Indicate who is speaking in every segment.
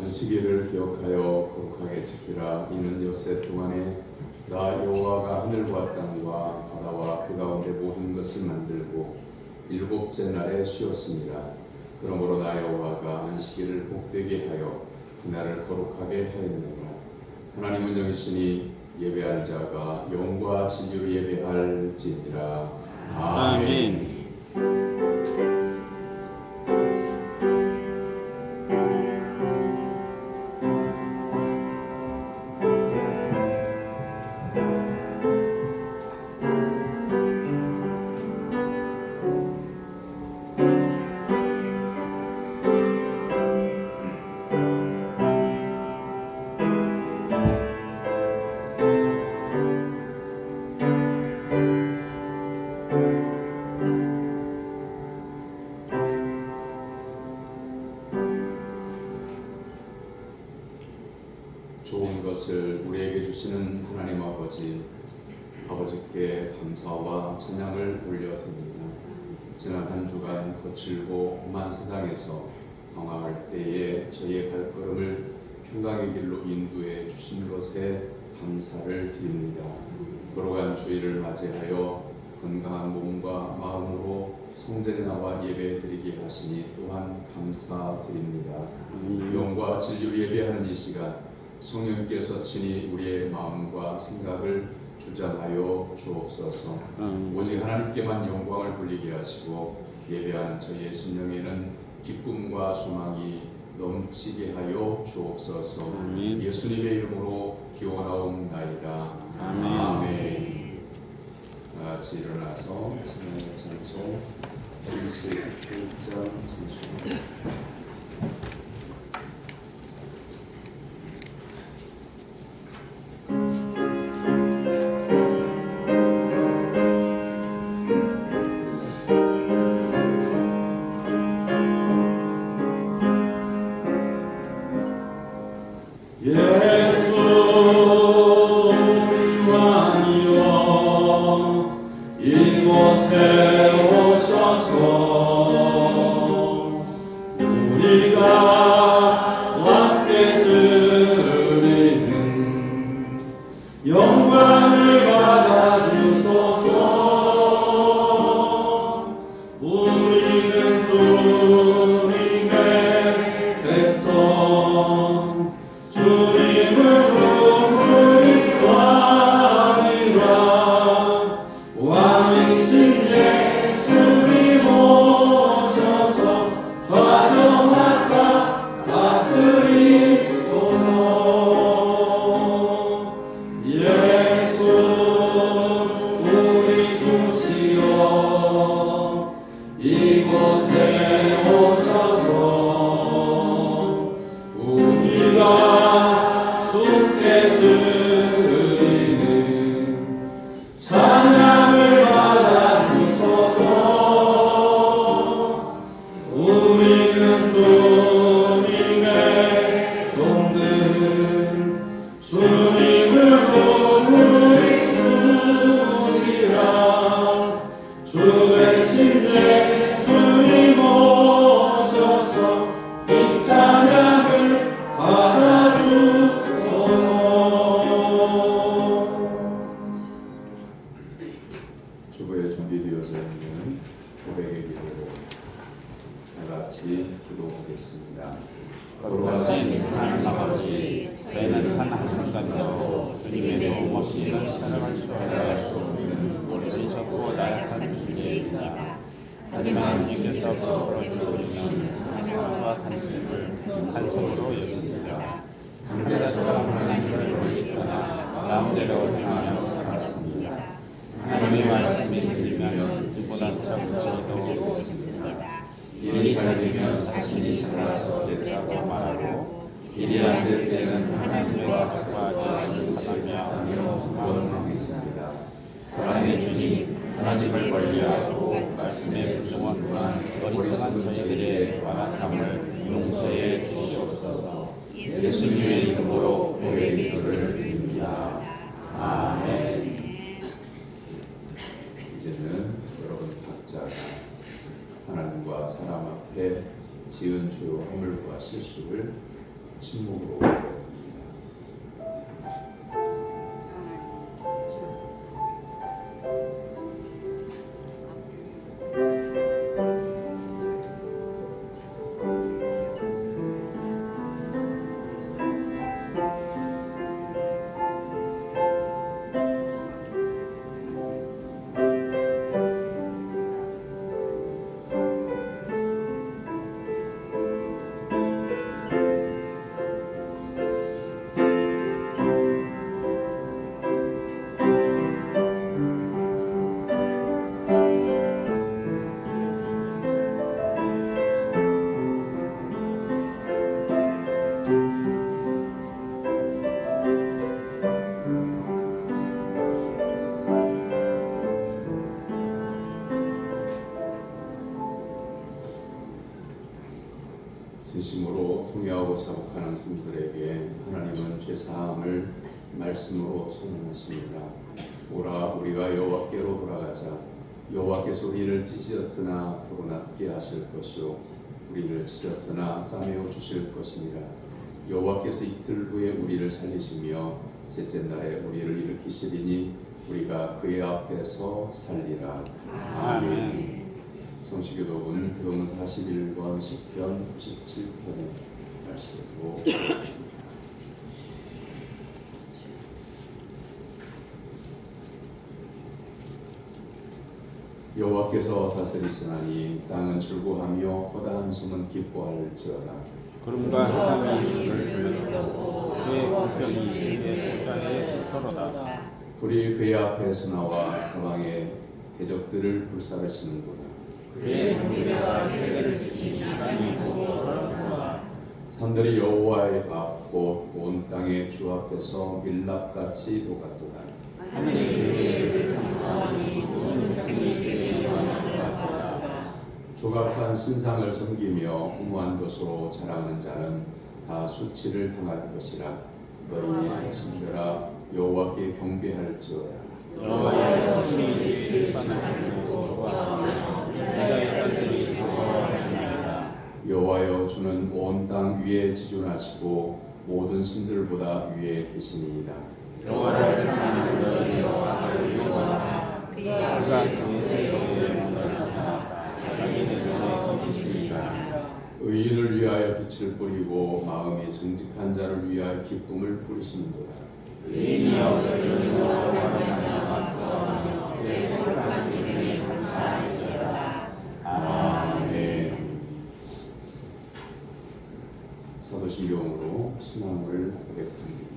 Speaker 1: 안식일을 기억하여 거룩하게 지키라. 이는 엿새 동안에 나 여호와가 하늘과 땅과 바다와 그 가운데 모든 것을 만들고 일곱째 날에 쉬었습니다. 그러므로 나 여호와가 안식일을 복되게 하여 그날을 거룩하게 하였느니라. 하나님은 영이시니 예배할 자가 영과 진리로 예배할지니라. 아멘. 좋은 것을 우리에게 주시는 하나님 아버지께 감사와 찬양을 올려드립니다. 지난 한 주간 거칠고 험한 세상에서 방황할 때에 저희의 발걸음을 평강의 길로 인도해 주신 것에 감사를 드립니다. 걸어간 주일을 맞이하여 건강한 몸과 마음으로 성전에 나와 예배드리게 하시니 또한 감사드립니다. 영과 진리로 예배하는 이 시간 성령께서 친히 우리의 마음과 생각을 주장하여 주옵소서. 오직 하나님께만 영광을 돌리게 하시고 예배하는 저희의 심령에는 기쁨과 소망이 넘치게 하여 주옵소서. 예수님의 이름으로 기원하옵나이다. 아멘. 같이 일어나서 찬양의 찬송 21장 찬송 주부에 준비되어져 있는 고백의 기도로 같이 기도하겠습니다.
Speaker 2: 거룩하신 하나님 아버지, 저희는 한 한순간도 주님의 도움 없이는 살아갈 수 없는 어리석고 나약한 존재입니다. 하지만 주님께서 벌어주시는 사랑과 간섭으로 여겼습니다. 강자처럼 하나님을 멀리 떠나 마음대로 행하며 살았습니다. 하나님의 말씀이 들리면 이보다 저도 있습니다. 일이 잘 되면 자신이 잘나서 됐다고 말하고, 일이 안 될 때는 하나님의 가까워하며 원망하고 있습니다. 사랑의 주님, 하나님을 멀리하고 말씀의 부정한 또한 어리석은 저희들의 완악함을 용서해 주시옵소서. 예수님의 이름으로 고백의 기도를 드립니다. 아멘.
Speaker 1: 이제는 여러분 각자가 하나님과 사람 앞에 지은 죄와 허물과 실수를 침묵으로 진심으로 통회하고 자복하는 성도들에게 하나님은 죄사함을 말씀으로 선언하십니다. 오라 우리가 여호와께로 돌아가자. 여호와께서 우리를 찢으셨으나 더로 낫게 하실 것이요 우리를 찢었으나 싸매어 주실 것이니라. 여호와께서 이틀 후에 우리를 살리시며 셋째 날에 우리를 일으키시리니 우리가 그의 앞에서 살리라. 아멘. 성시교독은 교독은 41권 10편 97편의 말씀으로 여호와께서 다스리시나니 땅은 즐거하며 허다한 성은 기뻐할지어다.
Speaker 2: 구름과 바람이 그를 불러오고 그의 공평이 그의 보좌에 서로다.
Speaker 1: 불이 그의 앞에서 나와 사방의 대적들을 불사르시는도다.
Speaker 2: 그의 공의가 세계를 지키니 땅이 보고 떨어져라.
Speaker 1: 산들이 여호와의 앞 곧 온 땅의 주 앞에서 밀랍같이 녹았도다.
Speaker 2: 하늘이 그의 성하니 온 생이 그의 영광을 받도다.
Speaker 1: 조각한 신상을 섬기며 무모한 것으로 자랑하는 자는 다 수치를 당할 것이라. 너희의 신들아 여호와께 경배할지어다.
Speaker 2: 여호와의 신이 질서하고 좋아하며 여자의 딸들이 좋아하느니라.
Speaker 1: 여호와여 주는 온 땅 위에 지존하시고 모든 신들보다 위에 계시니이다.
Speaker 2: 여호와를 사랑하는 너희 여호와를 여호와라. 그가 그의 영광을 하사 자기 자손의 거짓이니라.
Speaker 1: 의인을 위하여 빛을 뿌리고 마음이 정직한 자를 위하여 기쁨을 부르시는도다.
Speaker 2: 의인이여 너희 여호와를 기뻐하며 그의 거룩한 이름에 감사할지어다.
Speaker 1: 아멘. 사도신경으로 신앙을 고백합니다.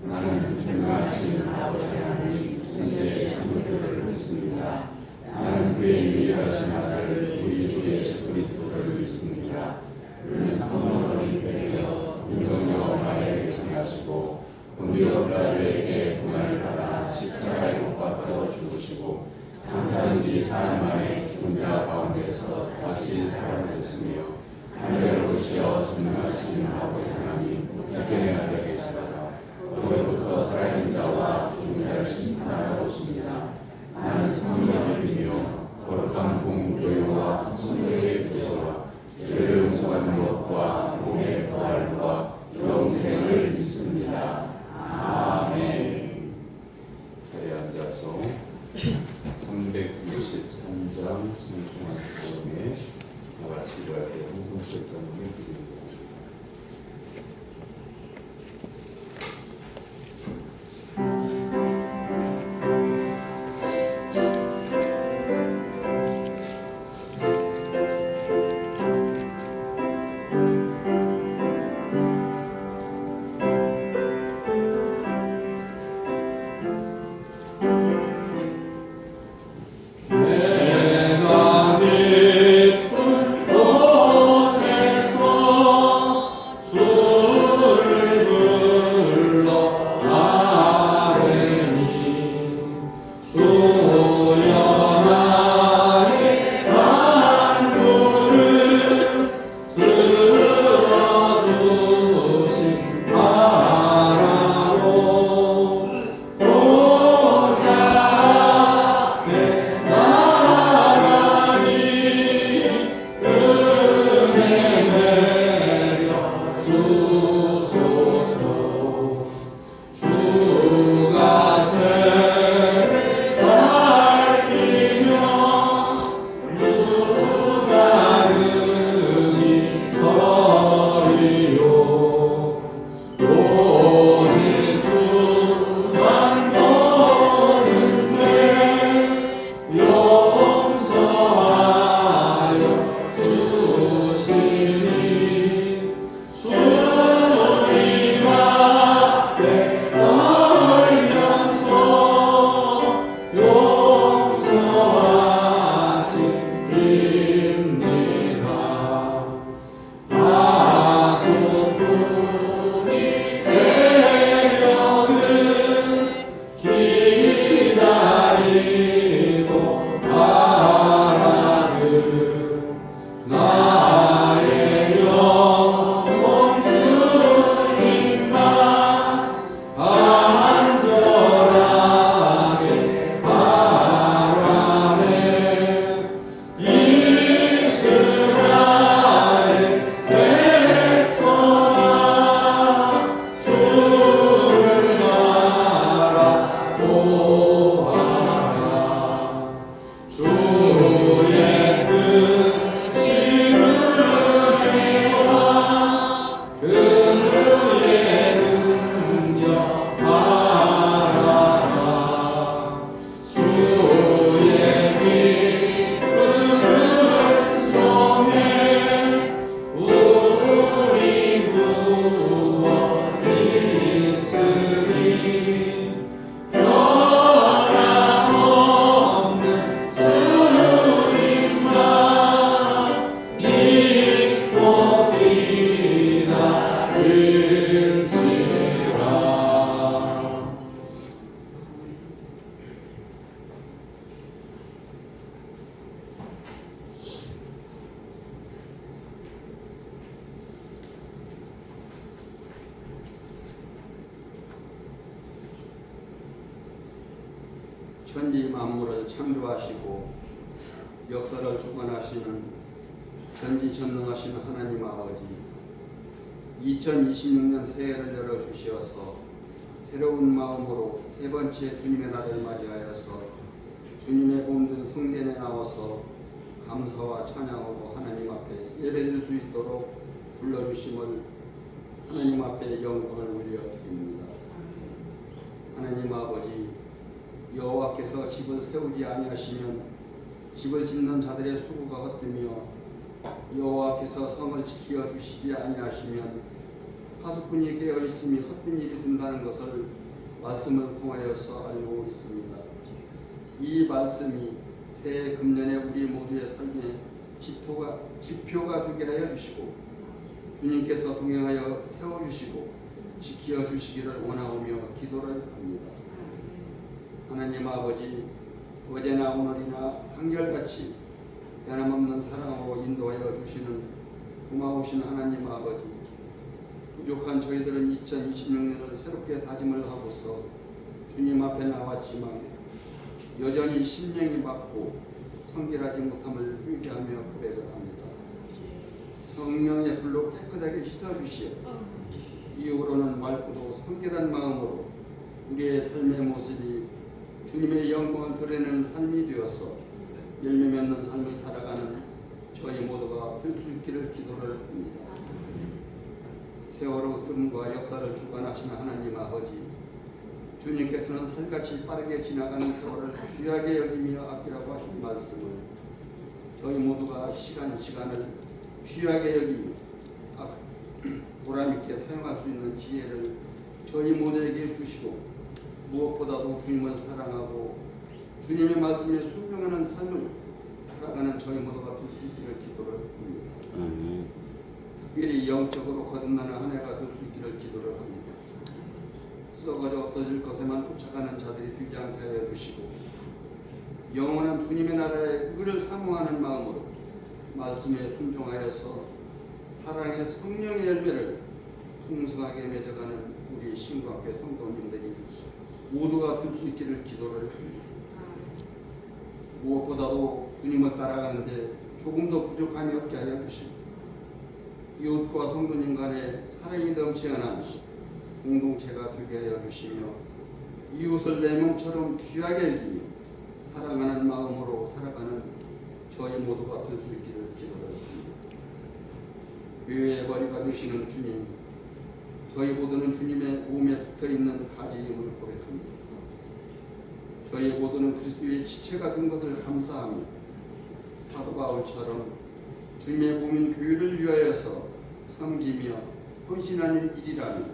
Speaker 1: 나는 전능하신 아버지 하나님 천지의 창조주를 믿습니다. 나는 그의 유일하신 아들 우리 주 예수 그리스도를 믿습니다. 그는 성령으로 잉태되어 공정여 마리아에게 생하시고 본디오 빌라도에게 고난을 받아 십자가에 못 박혀 죽으시고 장사한 지 사흘 만에 죽은 자 가운데서 다시 살아나셨으며 하늘에 오르시어 전능하신 아버지 하나님 우편에 앉아 계시다가 그로부터 살아있는 자와 죽은 자를 심판하러 오십니다. 나는 성령을 믿으며 거룩한 공교회와 성도의 구조와 죄를 용서하는 것과 몸의 부활과 영생을 믿습니다. 아멘. 자리에 앉아서 363장 청송한 다음에 다 같이 읽어야 될 성서절전을
Speaker 3: 천지 만물을 창조하시고 역사를 주관하시는 전지전능하신 하나님 아버지, 2026년 새해를 열어주시어서 새로운 마음으로 세 번째 주님의 날을 맞이하여서 주님의 몸된 성전에 나와서 감사와 찬양으로 하나님 앞에 예배드릴 수 있도록 불러주심을 하나님 앞에 영광을 올려드립니다. 하나님 아버지, 여호와께서 집을 세우지 아니하시면 집을 짓는 자들의 수고가 헛되며 여호와께서 성을 지켜 주시지 아니하시면 파수꾼이 깨어 있음이 헛된 일이 된다는 것을 말씀을 통하여서 알고 있습니다. 이 말씀이 새해 금년에 우리 모두의 삶에 지표가 되게 하여 주시고 주님께서 동행하여 세워주시고 지켜주시기를 원하오며 기도를 합니다. 하나님 아버지, 어제나 오늘이나 한결같이 변함없는 사랑으로 인도하여 주시는 고마우신 하나님 아버지, 부족한 저희들은 2026년을 새롭게 다짐을 하고서 주님 앞에 나왔지만 여전히 심령이 맑고 성결하지 못함을 회개하며 고백을 합니다. 성령의 불로 깨끗하게 씻어주시어 이후로는 맑고도 성결한 마음으로 우리의 삶의 모습이 주님의 영광을 드러내는 삶이 되어서 열매 맺는 삶을 살아가는 저희 모두가 될 수 있기를 기도를 합니다. 세월의 흐름과 역사를 주관하시는 하나님 아버지, 주님께서는 살같이 빠르게 지나가는 세월을 귀하게 여기며 아끼라고 하신 말씀을 저희 모두가 시간을 귀하게 여기며 보람있게 사용할 수 있는 지혜를 저희 모두에게 주시고 무엇보다도 주님을 사랑하고 주님의 말씀에 순종하는 삶을 살아가는 저희 모두가 될 수 있기를 기도를 합니다. 특별히 영적으로 거듭나는 한 해가 될 수 있기를 기도를 합니다. 썩어져 없어질 것에만 쫓아가는 자들이 되지 않게 하여 주시고 영원한 주님의 나라의 의를 사모하는 마음으로 말씀에 순종하여서 사랑의 성령의 열매를 풍성하게 맺어가는 우리 신과교회 성도님들이 모두가 될 수 있기를 기도를 합니다. 무엇보다도 주님을 따라가는데 조금도 부족함이 없게 하여 주시고 이웃과 성도님 간에 사랑이 넘치는 공동체가 되게 하여 주시며 이웃을 내 몸처럼 귀하게 여기며 사랑하는 마음으로 살아가는 저희 모두가 될 수 있기를 기도를 합니다. 교회의 머리가 되시는 주님, 저희 모두는 주님의 몸에 붙어있는 가지임을 고백합니다. 저희 모두는 그리스도의 지체가 된 것을 감사하며 사도 바울처럼 주님의 몸인 교회를 위하여서 섬기며 헌신하는 일이라며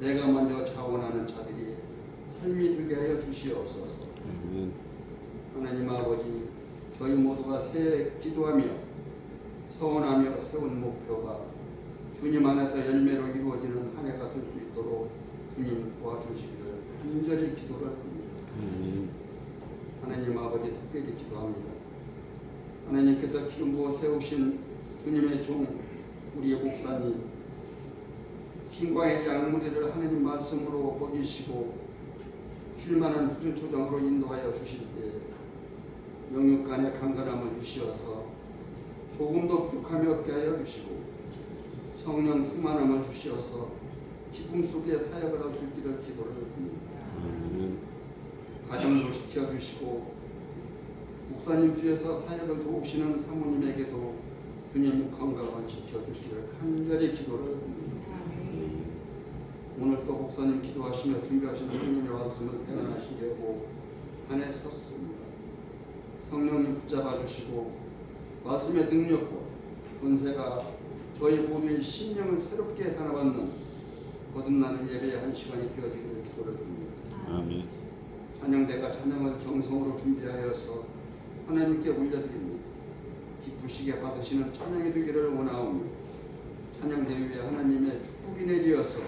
Speaker 3: 내가 먼저 자원하는 자들이 삶이 되게 하여 주시옵소서. 하나님 아버지, 저희 모두가 새해 기도하며 서원하며 세운 목표가 주님 안에서 열매로 이루어지는 한 해가 될 수 있도록 주님 도와주시기를 간절히 기도를 합니다. 하나님 아버지, 특별히 기도합니다. 하나님께서 기름 부어 세우신 주님의 종 우리의 목사님 흰과의 양무리를 하나님 말씀으로 먹이시고 쉴만한 푸른 초장으로 인도하여 주실 때 영육간의 강건함을 주시어서 조금도 부족함이 없게 하여 주시고 성령 충만함을 주시어서 기쁨 속에 사역을 할 수 있기를 기도를 합니다. 가정도 지켜주시고 목사님 주에서 사역을 도우시는 사모님에게도 주님 건강을 지켜주시기를 간절히 기도를 합니다. 오늘 또 목사님 기도하시며 준비하시는 하나님의 말씀을 대언하시려고 안에 섰습니다. 성령님 붙잡아 주시고 말씀의 능력과 권세가 저희 모두의 심령을 새롭게 변화받는 거듭나는 예배의 한 시간이 되어지기를 기도를 드립니다.
Speaker 4: 아멘.
Speaker 3: 찬양대가 찬양을 정성으로 준비하여서 하나님께 올려드립니다. 기쁘시게 받으시는 찬양이 되기를 원하오며 찬양대 위에 하나님의 축복이 내리어서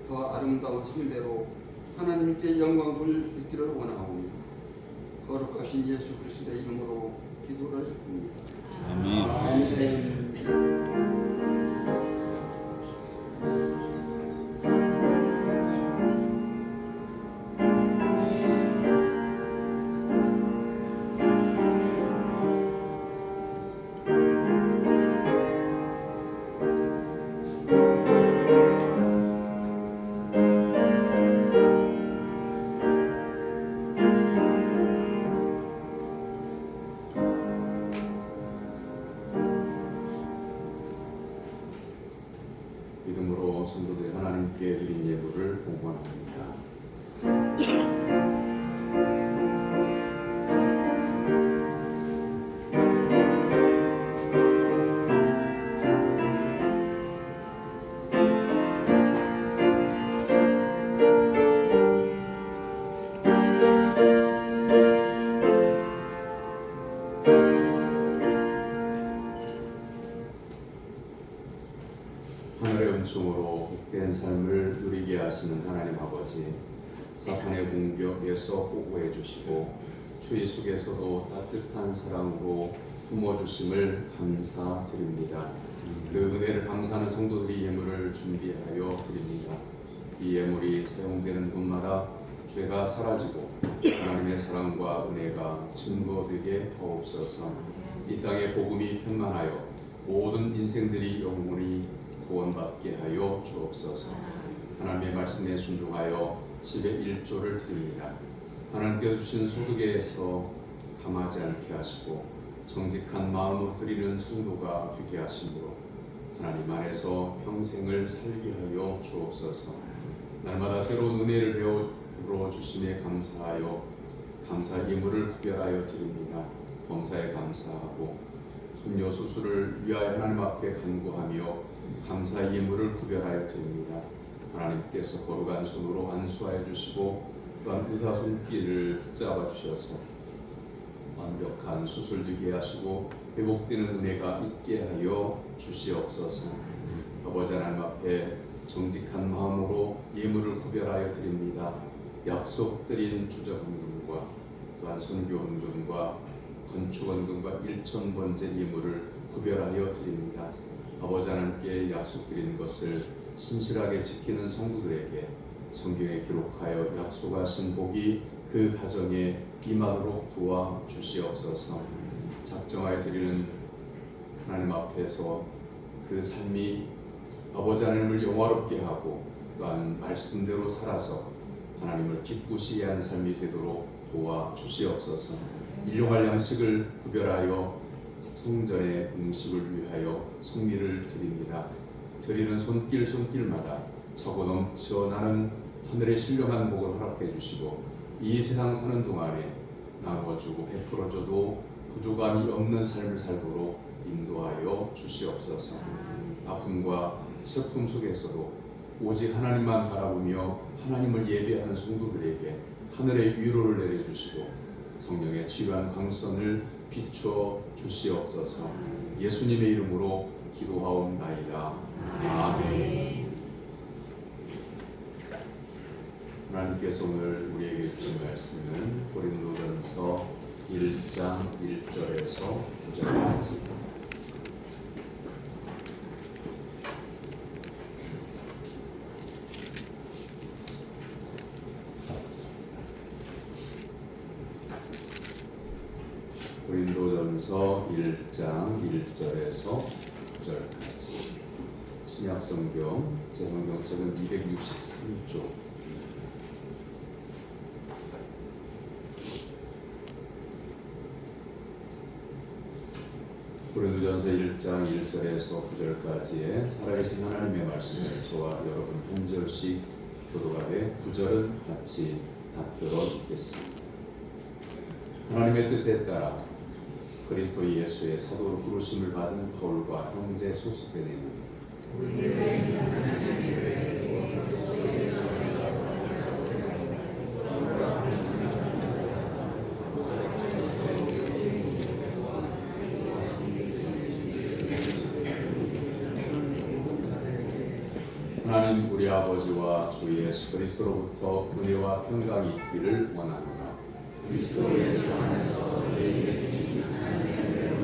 Speaker 3: 더 아름다운 성대로 하나님께 영광 돌릴 수 있기를 원하오며 거룩하신 예수 그리스도의 이름으로 기도를 합니다.
Speaker 4: 아멘.
Speaker 1: 믿음으로 성도들이 하나님께 드린 예물을 봉헌합니다. 하늘의 은총으로 복된 삶을 누리게 하시는 하나님 아버지, 사탄의 공격에서 보호해 주시고 추위 속에서도 따뜻한 사랑으로 품어주심을 감사드립니다. 그 은혜를 감사하는 성도들이 예물을 준비하여 드립니다. 이 예물이 사용되는 곳마다 죄가 사라지고 하나님의 사랑과 은혜가 증거되게 하옵소서. 이 땅의 복음이 편만하여 모든 인생들이 영원히 구원받게 하여 주옵소서. 하나님의 말씀에 순종하여 10의 1조를 드립니다. 하나님께 주신 소득에서 감하지 않게 하시고 정직한 마음으로 드리는 성도가 되게 하심으로 하나님 안에서 평생을 살게 하여 주옵소서. 날마다 새로운 은혜를 베풀어 주심에 감사하여 감사 예물을 구별하여 드립니다. 범사에 감사하고 손녀 수술을 위하여 하나님 앞에 간구하며 감사 예물을 구별하여 드립니다. 하나님께서 거룩한 손으로 안수하여 주시고 또한 의사 손길을 붙잡아 주셔서 완벽한 수술 되게 하시고 회복되는 은혜가 있게 하여 주시옵소서. 아버지 하나님 앞에 정직한 마음으로 예물을 구별하여 드립니다. 약속드린 주저헌금과 또한 선교헌금과 건축헌금과 일천번제 예물을 구별하여 드립니다. 아버지 하나님께 약속드린 것을 신실하게 지키는 성도들에게 성경에 기록하여 약속하신 복이 그 가정에 임하도록 도와주시옵소서. 작정하여 드리는 하나님 앞에서 그 삶이 아버지 하나님을 영화롭게 하고 또한 말씀대로 살아서 하나님을 기쁘시게 하는 삶이 되도록 도와주시옵소서. 일용할 양식을 구별하여 성전의 음식을 위하여 성미를 드립니다. 드리는 손길마다 차고 넘쳐나는 하늘의 신령한 복을 허락해 주시고 이 세상 사는 동안에 나누어주고 베풀어줘도 부족함이 없는 삶을 살도록 인도하여 주시옵소서. 아픔과 슬픔 속에서도 오직 하나님만 바라보며 하나님을 예배하는 성도들에게 하늘의 위로를 내려주시고 성령의 치유한 광선을 비춰 주시옵소서. 예수님의 이름으로 기도하옵나이다. 아멘. 하나님께서 오늘 우리에게 주신 말씀은 고린도전서 1장 1절에서 9절까지. 고린도전서 1장 1절에서 9절까지. 신약성경 제목경책은 263조. 고린도전서 1장 1절에서 9절까지의 살아계신 하나님의 말씀을 저와 여러분 한 절씩 교독하되 9절은 같이 답변어 읽겠습니다. 하나님의 뜻에 따라 그리스도 예수의 사도로 부르심을 받은 바울과 형제 소스베네는 하나님 우리 아버지와 주 예수 그리스도로부터 은혜와 평강이 있기를 원하노라. 그리스도 예수 안에서 너희에게 주신 하나님의 은혜로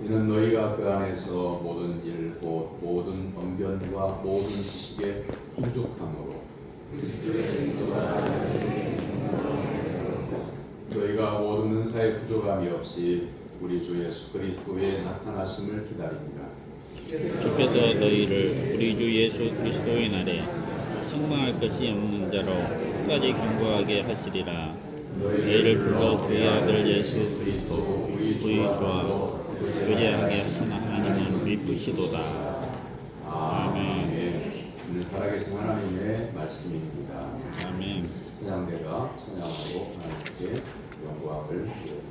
Speaker 1: 이는 너희가 그 안에서 모든 일 곧 모든 언변과 모든 지식에 풍족함으로 너희가 모든 은사의 부족함이 없이 우리 주 예수 그리스도의 나타나심을 기다립니다.
Speaker 4: 주께서 너희를 우리 주 예수 그리스도의 날에 책망할 것이 없는 자로 끝까지 경고하게 하시리라. 너희를 불러 그의 아들 예수 그리스도 우리 주와 교제하게 하시는 하나님은 미쁘시도다. 아멘.
Speaker 1: 오늘 살아계신 하나님의 말씀입니다.
Speaker 4: 아멘.
Speaker 1: 찬양대가 찬양하고 하나님께 영광을 드립니다.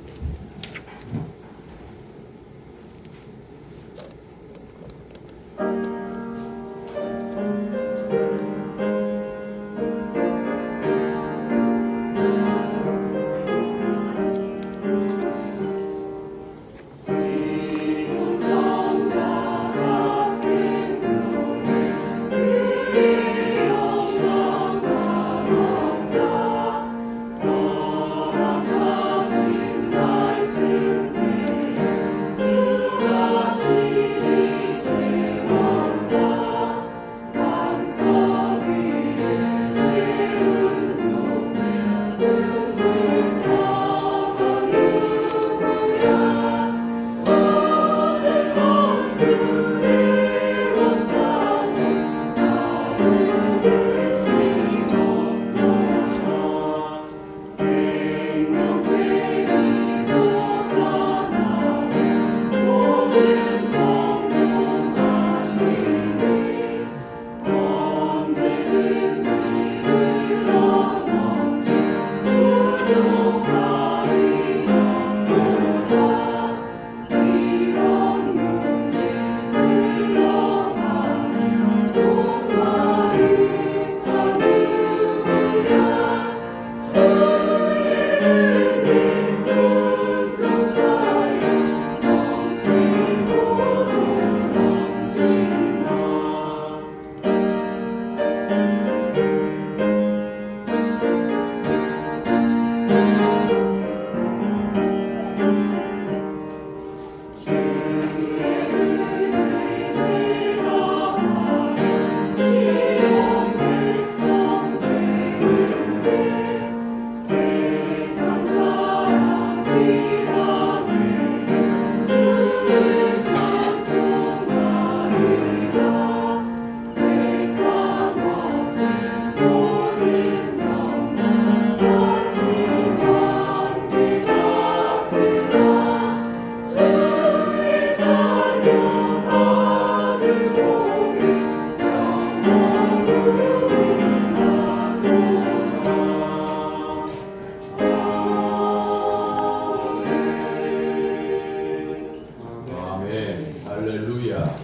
Speaker 1: 할렐루야.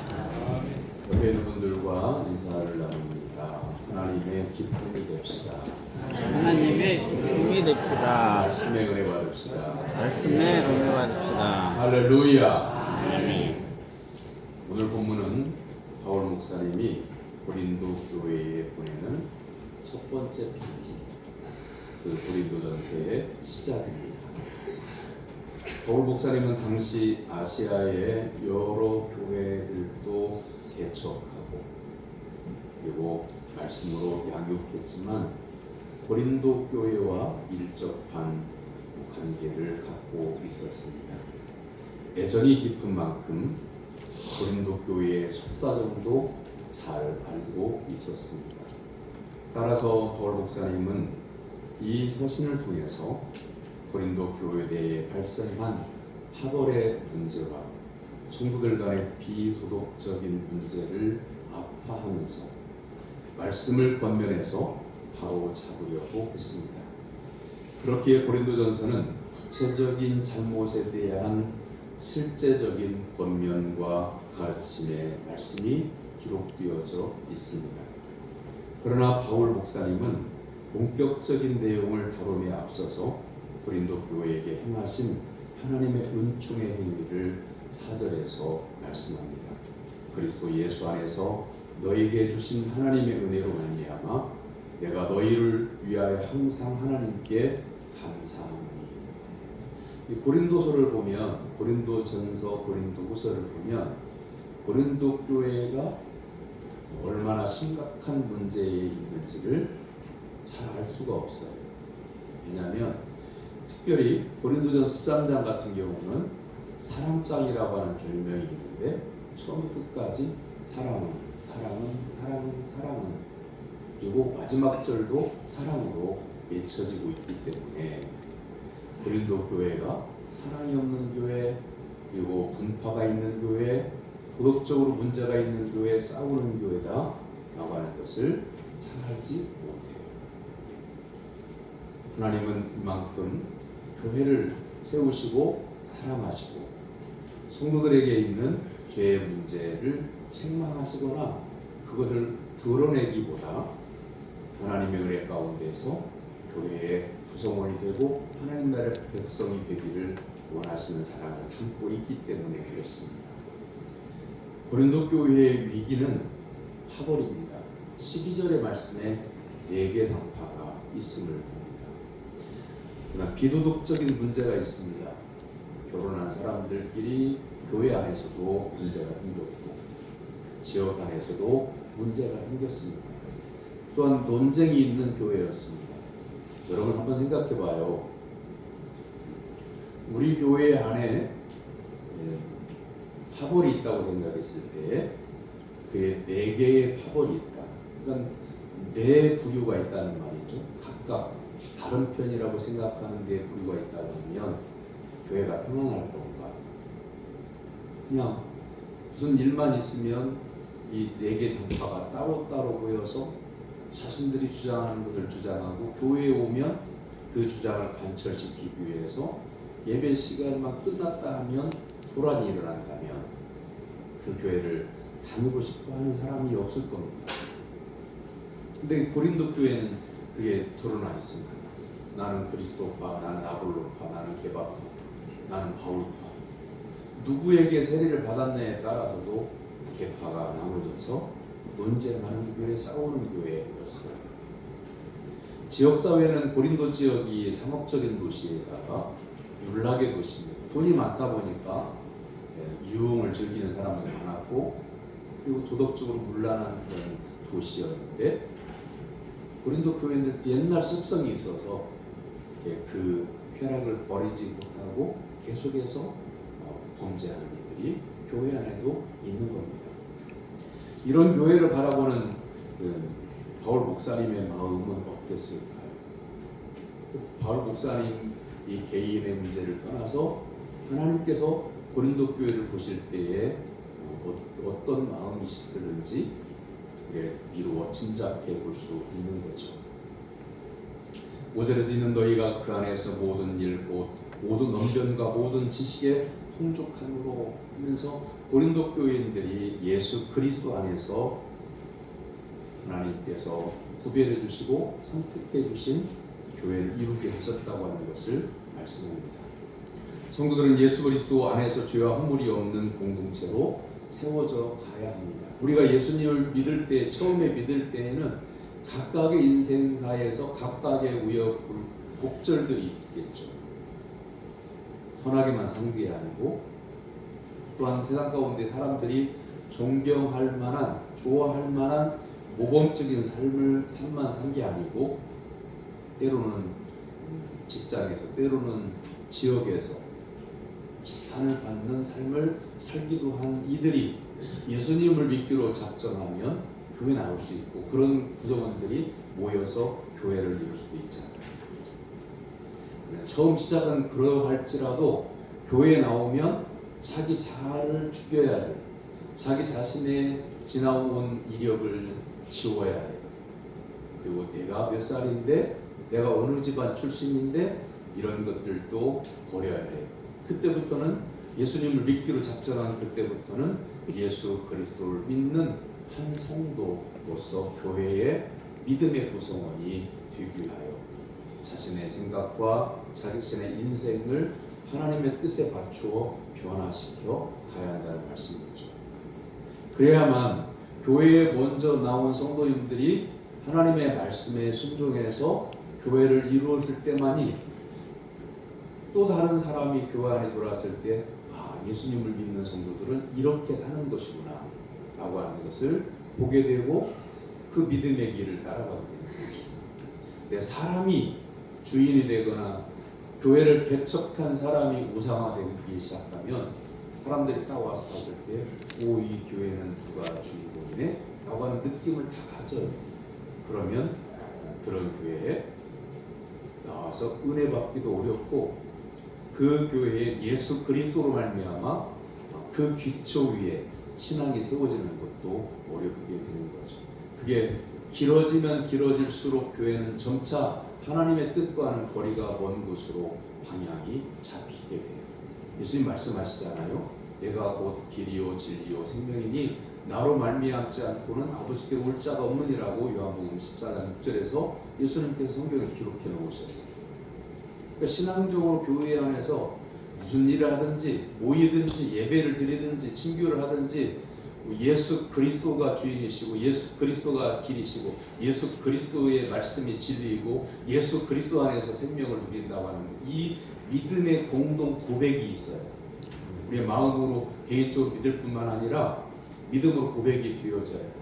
Speaker 1: 옆에 있는 분들과 인사를 나눕니다. 하나님의 기쁨이 됩시다.
Speaker 2: 하나님의 기쁨이 됩시다.
Speaker 1: 말씀의 은혜 받읍시다.
Speaker 2: 말씀의 은혜 받읍시다.
Speaker 1: 할렐루야.
Speaker 4: 아멘.
Speaker 1: 오늘 본문은 바울 목사님이 고린도 교회에 보내는 첫 번째 편지, 그 고린도전서의 시작입니다. 바울 목사님은 당시 아시아의 여러 교회들도 개척하고 그리고 말씀으로 양육했지만 고린도 교회와 밀접한 관계를 갖고 있었습니다. 애정이 깊은 만큼 고린도 교회의 속사정도 잘 알고 있었습니다. 따라서 바울 목사님은 이 서신을 통해서 고린도 교회 내에 발생한 파벌의 문제와 성도들 간의 비도덕적인 문제를 아파하면서 말씀을 권면해서 바로 잡으려고 했습니다. 그렇기에 고린도전서는 구체적인 잘못에 대한 실제적인 권면과 가르침의 말씀이 기록되어져 있습니다. 그러나 바울 목사님은 본격적인 내용을 다룸에 앞서서 고린도 교회에게 행하신 하나님의 은총의 행위를 4절에서 말씀합니다. 그리스도 예수 안에서 너에게 주신 하나님의 은혜로 말미암아 내가 너희를 위하여 항상 하나님께 감사하노니. 이 고린도서를 보면, 고린도전서, 고린도후서를 보면 고린도 교회가 얼마나 심각한 문제에 있는지를 잘 알 수가 없어요. 왜냐하면 특별히 고린도전서 13장 같은 경우는 사랑장이라고 하는 별명이 있는데 처음부터 끝까지 사랑은 그리고 마지막 절도 사랑으로 맺혀지고 있기 때문에 고린도 교회가 사랑이 없는 교회, 그리고 분파가 있는 교회, 도덕적으로 문제가 있는 교회, 싸우는 교회다 라고 하는 것을 잘 알지 못해요. 하나님은 이만큼 교회를 세우시고 사랑하시고 성도들에게 있는 죄의 문제를 책망하시거나 그것을 드러내기보다 하나님의 은혜 가운데서 교회의 구성원이 되고 하나님 나라의 백성이 되기를 원하시는 사랑을 담고 있기 때문에 그렇습니다. 고린도 교회의 위기는 파벌입니다. 12절의 말씀에 4개 당파가 있음을 봅니다. 그러나 비도덕적인 문제가 있습니다. 결혼한 사람들끼리 교회 안에서도 문제가 생겼고 지역 안에서도 문제가 생겼습니다. 또한 논쟁이 있는 교회였습니다. 여러분 한번 생각해 봐요. 우리 교회 안에 파벌이 있다고 생각했을 때 그에 4개의 파벌이 있다. 그러니까 4 부류가 있다는 말이죠. 각각 다른 편이라고 생각하는 4 부류가 있다면 교회가 평안할 건가? 그냥 무슨 일만 있으면 이 4개 당파가 따로따로 모여서 자신들이 주장하는 것을 주장하고 교회에 오면 그 주장을 관철시키기 위해서 예배 시간만 끝났다 하면 소란이 일어난다면 그 교회를 다니고 싶어 하는 사람이 없을 겁니다. 근데 고린도 교회는 그게 드러나 있습니다. 나는 그리스도파, 나는 아볼로파, 나는 게바파, 나는 바울파. 누구에게 세례를 받았냐에 따라서도 계파가 나눠져서 논쟁하는 교회, 싸우는 교회였어요. 지역사회는 고린도 지역이 상업적인 도시에다가 율락의 도시입니다. 돈이 많다 보니까 유흥을 즐기는 사람들이 많았고 그리고 도덕적으로 문란한 그런 도시였는데 고린도 교회들도 옛날 습성이 있어서 그 쾌락을 버리지 못하고 계속해서 범죄하는 이들이 교회 안에도 있는 겁니다. 이런 교회를 바라보는 바울 목사님의 마음은 어땠을까요? 바울 목사님 이 개인의 문제를 떠나서 하나님께서 고린도 교회를 보실 때에 어떤 마음이셨을지 미루어 짐작해 볼 수 있는 거죠. 5절에서 있는 너희가 그 안에서 모든 일, 모든 언변과 모든 지식에 풍족함으로 하면서 고린도 교회인들이 예수 그리스도 안에서 하나님께서 구별해 주시고 선택해 주신 교회를 이루게 하셨다고 하는 것을 말씀합니다. 성도들은 예수 그리스도 안에서 죄와 허물이 없는 공동체로 세워져 가야 합니다. 우리가 예수님을 믿을 때, 처음에 믿을 때에는 각각의 인생사에서 각각의 우여곡절들이 있겠죠. 선하게만 산 게 아니고 또한 세상 가운데 사람들이 존경할 만한, 좋아할 만한 모범적인 삶만 산 게 아니고 때로는 직장에서, 때로는 지역에서 지탄을 받는 삶을 살기도 한 이들이 예수님을 믿기로 작정하면 교회 나올 수 있고 그런 구성원들이 모여서 교회를 이룰 수도 있잖아요. 처음 시작은 그러할지라도 교회에 나오면 자기 자아를 죽여야 해요. 자기 자신의 지나온 이력을 지워야 해요. 그리고 내가 몇 살인데, 내가 어느 집안 출신인데 이런 것들도 버려야 해요. 그때부터는 예수님을 믿기로 작정한 그때부터는 예수 그리스도를 믿는 한 성도로서 교회의 믿음의 구성원이 되기 위하여 자신의 생각과 자신의 인생을 하나님의 뜻에 맞추어 변화시켜 가야 한다는 말씀이죠. 그래야만 교회에 먼저 나온 성도님들이 하나님의 말씀에 순종해서 교회를 이루었을 때만이 또 다른 사람이 교회 안에 들어왔을 때 예수님을 믿는 성도들은 이렇게 사는 것이구나 라고 하는 것을 보게 되고 그 믿음의 길을 따라가게 됩니다. 내 사람이 주인이 되거나 교회를 개척한 사람이 우상화되기 시작하면 사람들이 딱 와서 봤을 때 오, 이 교회는 누가 주인공이네? 라고 하는 느낌을 다 가져요. 그러면 그런 교회에 나와서 은혜 받기도 어렵고 그 교회에 예수 그리스도로 말미암아 그 기초 위에 신앙이 세워지는 것도 어렵게 되는 거죠. 그게 길어지면 길어질수록 교회는 점차 하나님의 뜻과는 거리가 먼 곳으로 방향이 잡히게 돼요. 예수님 말씀하시잖아요. 내가 곧 길이요 진리요 생명이니 나로 말미암지 않고는 아버지께로 올 자가 없느니라고 요한복음 14장 6절에서 예수님께서 성경에 기록해 놓으셨어요. 그러니까 신앙적으로 교회 안에서 무슨 일을 하든지 모이든지 예배를 드리든지 친교를 하든지 예수 그리스도가 주인이시고 예수 그리스도가 길이시고 예수 그리스도의 말씀이 진리이고 예수 그리스도 안에서 생명을 누린다고 하는 이 믿음의 공동 고백이 있어요. 우리의 마음으로 개인적으로 믿을 뿐만 아니라 믿음으로 고백이 되어져요.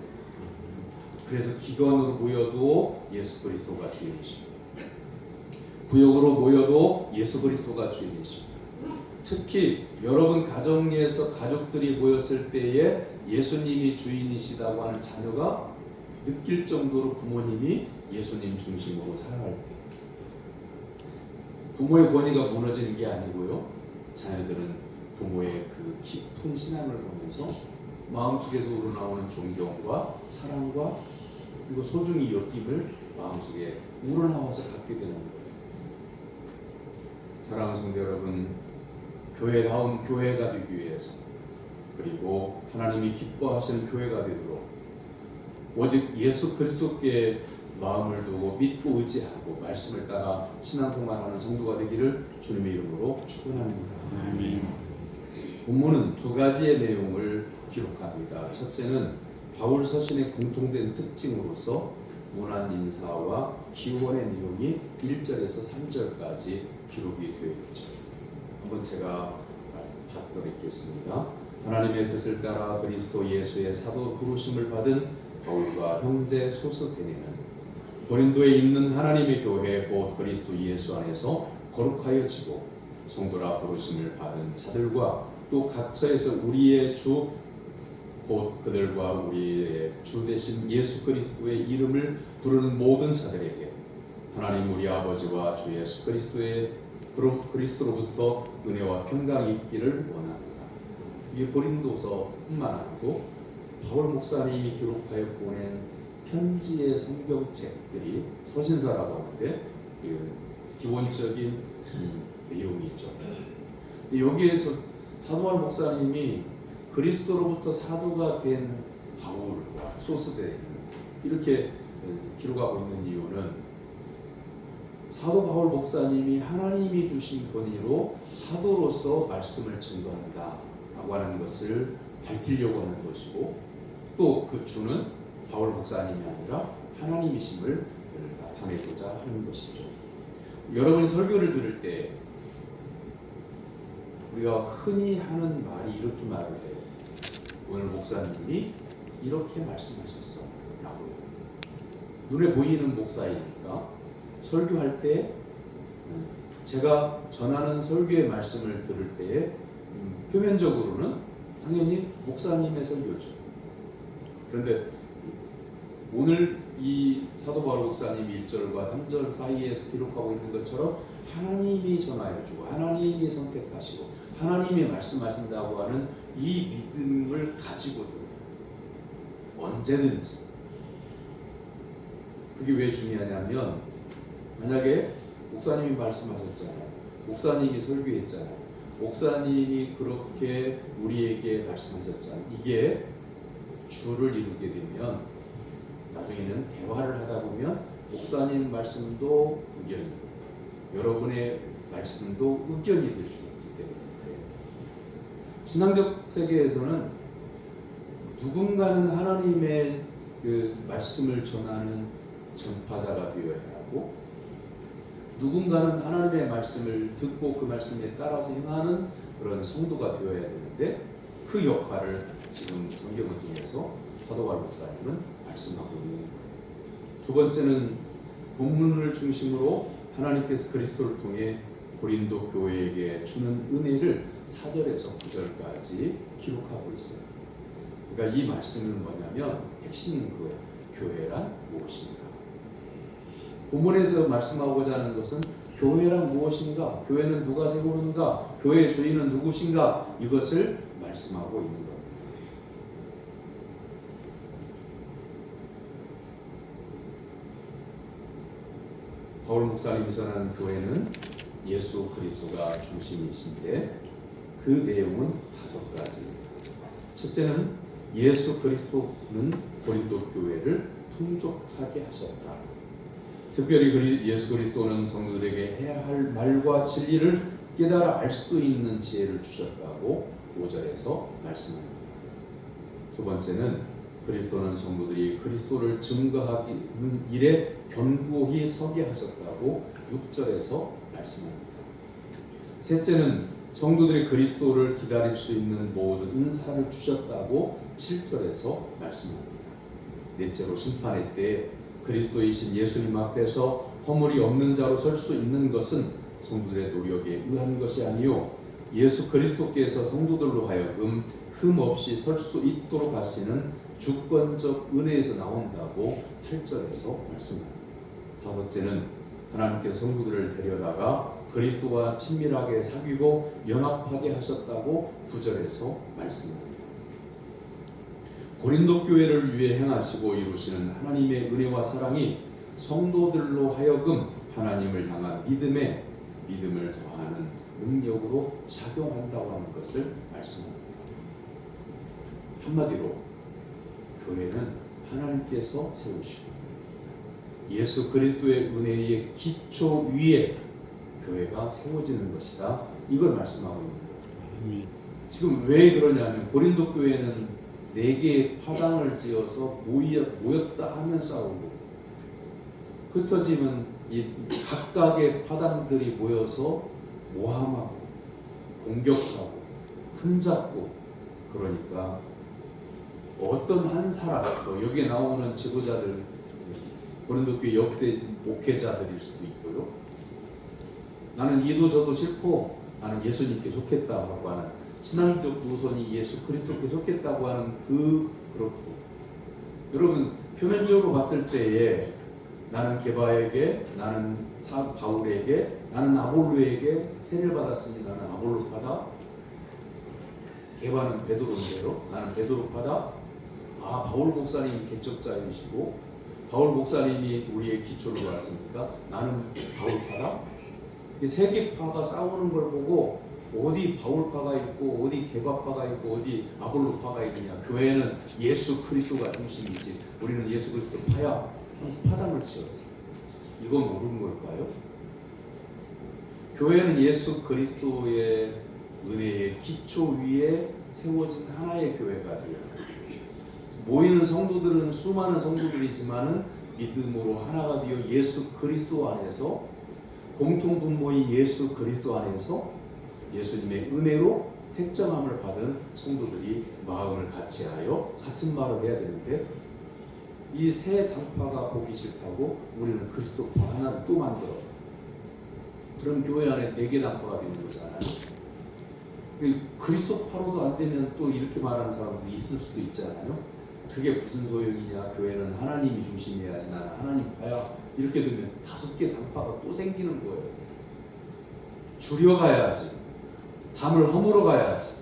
Speaker 1: 그래서 기관으로 모여도 예수 그리스도가 주인이시고 구역으로 모여도 예수 그리스도가 주인이시고 특히 여러분 가정에서 가족들이 모였을 때에 예수님이 주인이시다고 하는 자녀가 느낄 정도로 부모님이 예수님 중심으로 살아갈 때 부모의 권위가 무너지는 게 아니고요. 자녀들은 부모의 그 깊은 신앙을 보면서 마음속에서 우러나오는 존경과 사랑과 그리고 소중히 여김을 마음속에 우러나와서 갖게 되는 거예요. 사랑하는 성도 여러분, 교회다운 교회가 되기 위해서 그리고 하나님이 기뻐하시는 교회가 되도록 오직 예수 그리스도께 마음을 두고 믿고 의지하고 말씀을 따라 신앙생활하는 성도가 되기를 주님의 이름으로 축원합니다.
Speaker 4: 아멘.
Speaker 1: 본문은 두 가지의 내용을 기록합니다. 첫째는 바울 서신의 공통된 특징으로서 문안 인사와 기원의 내용이 1절에서 3절까지 기록이 되어 있죠. 한번 제가 받도록 하나님의 뜻을 따라 그리스도 예수의 사도 부르심을 받은 바울과 형제 소스데니는 고린도에 있는 하나님의 교회 곧 그리스도 예수 안에서 거룩하여지고 성도라 부르심을 받은 자들과 또 각처에서 우리의 주 곧 그들과 우리의 주 되신 예수 그리스도의 이름을 부르는 모든 자들에게 하나님 우리 아버지와 주 예수 그리스도로부터 은혜와 평강이 있기를 원합니다. 이게 고린도서뿐만 아니고 바울 목사님이 기록하여 보낸 편지의 성경책들이 서신서라고 하는데 그 기본적인 내용이 있죠. 근데 여기에서 사도 바울 목사님이 그리스도로부터 사도가 된 바울과 소스데 이렇게 기록하고 있는 이유는 사도 바울 목사님이 하나님이 주신 권위로 사도로서 말씀을 증거한다 라고 하는 것을 밝히려고 하는 것이고 또 그 주는 바울 목사님이 아니라 하나님이심을 나타내고자 하는 것이죠. 여러분이 설교를 들을 때 우리가 흔히 하는 말이 이렇게 말을 해요. 오늘 목사님이 이렇게 말씀하셨어 라고요. 눈에 보이는 목사이니까 설교할 때 제가 전하는 설교의 말씀을 들을 때에 표면적으로는 당연히 목사님의 설교죠. 그런데 오늘 이 사도 바울 목사님이 1절과 3절 사이에서 기록하고 있는 것처럼 하나님이 전하여주고 하나님이 선택하시고 하나님이 말씀하신다고 하는 이 믿음을 가지고 들어요. 언제든지. 그게 왜 중요하냐면 만약에 목사님이 말씀하셨잖아요. 목사님이 설교했잖아요. 목사님이 그렇게 우리에게 말씀하셨잖아요. 이게 주를 이루게 되면 나중에는 대화를 하다 보면 목사님 말씀도 의견이고 여러분의 말씀도 의견이 될 수 있기 때문에 신앙적 세계에서는 누군가는 하나님의 그 말씀을 전하는 전파자가 되어야 하고 누군가는 하나님의 말씀을 듣고 그 말씀에 따라서 행하는 그런 성도가 되어야 되는데 그 역할을 지금 성경을 통해서 사도 바울 목사님은 말씀하고 있는 거예요. 두 번째는 본문을 중심으로 하나님께서 그리스도를 통해 고린도 교회에게 주는 은혜를 4절에서 9절까지 기록하고 있어요. 그러니까 이 말씀은 뭐냐면 핵심인 거예요. 교회란 무엇인가? 본문에서 말씀하고자 하는 것은 교회란 무엇인가? 교회는 누가 세우는가? 교회의 주인은 누구신가? 이것을 말씀하고 있는 겁니다. 바울 목사님이 전하는 교회는 예수 그리스도가 중심이신데 그 내용은 5가지. 첫째는 예수 그리스도는 고린도 교회를 풍족하게 하셨다. 특별히 예수 그리스도는 성도들에게 해야 할 말과 진리를 깨달아 알 수 있는 지혜를 주셨다고 5절에서 말씀합니다. 두 번째는 그리스도는 성도들이 그리스도를 증거하는 일에 견고히 서게 하셨다고 6절에서 말씀합니다. 셋째는 성도들이 그리스도를 기다릴 수 있는 모든 은사를 주셨다고 7절에서 말씀합니다. 넷째로 심판의 때 그리스도이신 예수님 앞에서 허물이 없는 자로 설 수 있는 것은 성도들의 노력에 의한 것이 아니요 예수 그리스도께서 성도들로 하여금 흠 없이 설 수 있도록 하시는 주권적 은혜에서 나온다고 8절에서 말씀합니다. 다섯째는 하나님께서 성도들을 데려다가 그리스도와 친밀하게 사귀고 연합하게 하셨다고 9절에서 말씀합니다. 고린도 교회를 위해 행하시고 이루시는 하나님의 은혜와 사랑이 성도들로 하여금 하나님을 향한 믿음을 더하는 능력으로 작용한다고 하는 것을 말씀합니다. 한마디로 교회는 하나님께서 세우시고 예수 그리스도의 은혜의 기초 위에 교회가 세워지는 것이다. 이걸 말씀하고 있는 거예요. 지금 왜 그러냐면 고린도 교회는 4개의 파당을 지어서 모였다 하면 싸우고 흩어지면 이 각각의 파당들이 모여서 모함하고 공격하고 흠잡고 그러니까 어떤 한 사람 여기에 나오는 지도자들 고린도 교회 역대 목회자들일 수도 있고요. 나는 이도 저도 싫고 나는 예수님께 속했다고 하는 신앙적 노선이 예수 그리스도께 속했다고 하는 그렇고 여러분 표면적으로 봤을 때에 나는 게바에게 나는 바울에게 나는 아볼로에게 세례를 받았으니 나는 아볼로파다. 게바는 베드로인데요. 나는 베드로파다. 바울 목사님이 개척자이시고 바울 목사님이 우리의 기초를 봤으니까 나는 바울파다. 이 3개 파가 싸우는 걸 보고 어디 바울파가 있고 어디 게바파가 있고 어디 아볼로파가 있느냐. 교회는 예수 그리스도가 중심이지 우리는 예수 그리스도 파야. 파당을 지었어요. 이건 모르는 걸까요? 교회는 예수 그리스도의 은혜의 기초 위에 세워진 하나의 교회가 되어요. 모이는 성도들은 수많은 성도들이지만은 믿음으로 하나가 되어 예수 그리스도 안에서 공통 분모인 예수 그리스도 안에서 예수님의 은혜로 택정함을 받은 성도들이 마음을 같이하여 같은 말을 해야 되는데 이 세 당파가 보기 싫다고 우리는 그리스도파 하나를 또 만들어. 그럼 교회 안에 4개 당파가 되는 거잖아요. 그리스도파로도 안 되면 또 이렇게 말하는 사람들이 있을 수도 있잖아요. 그게 무슨 소용이냐. 교회는 하나님이 중심이야지 나는 하나님파야. 이렇게 되면 5개 당파가 또 생기는 거예요. 줄여가야지. 담을 허물어 가야지.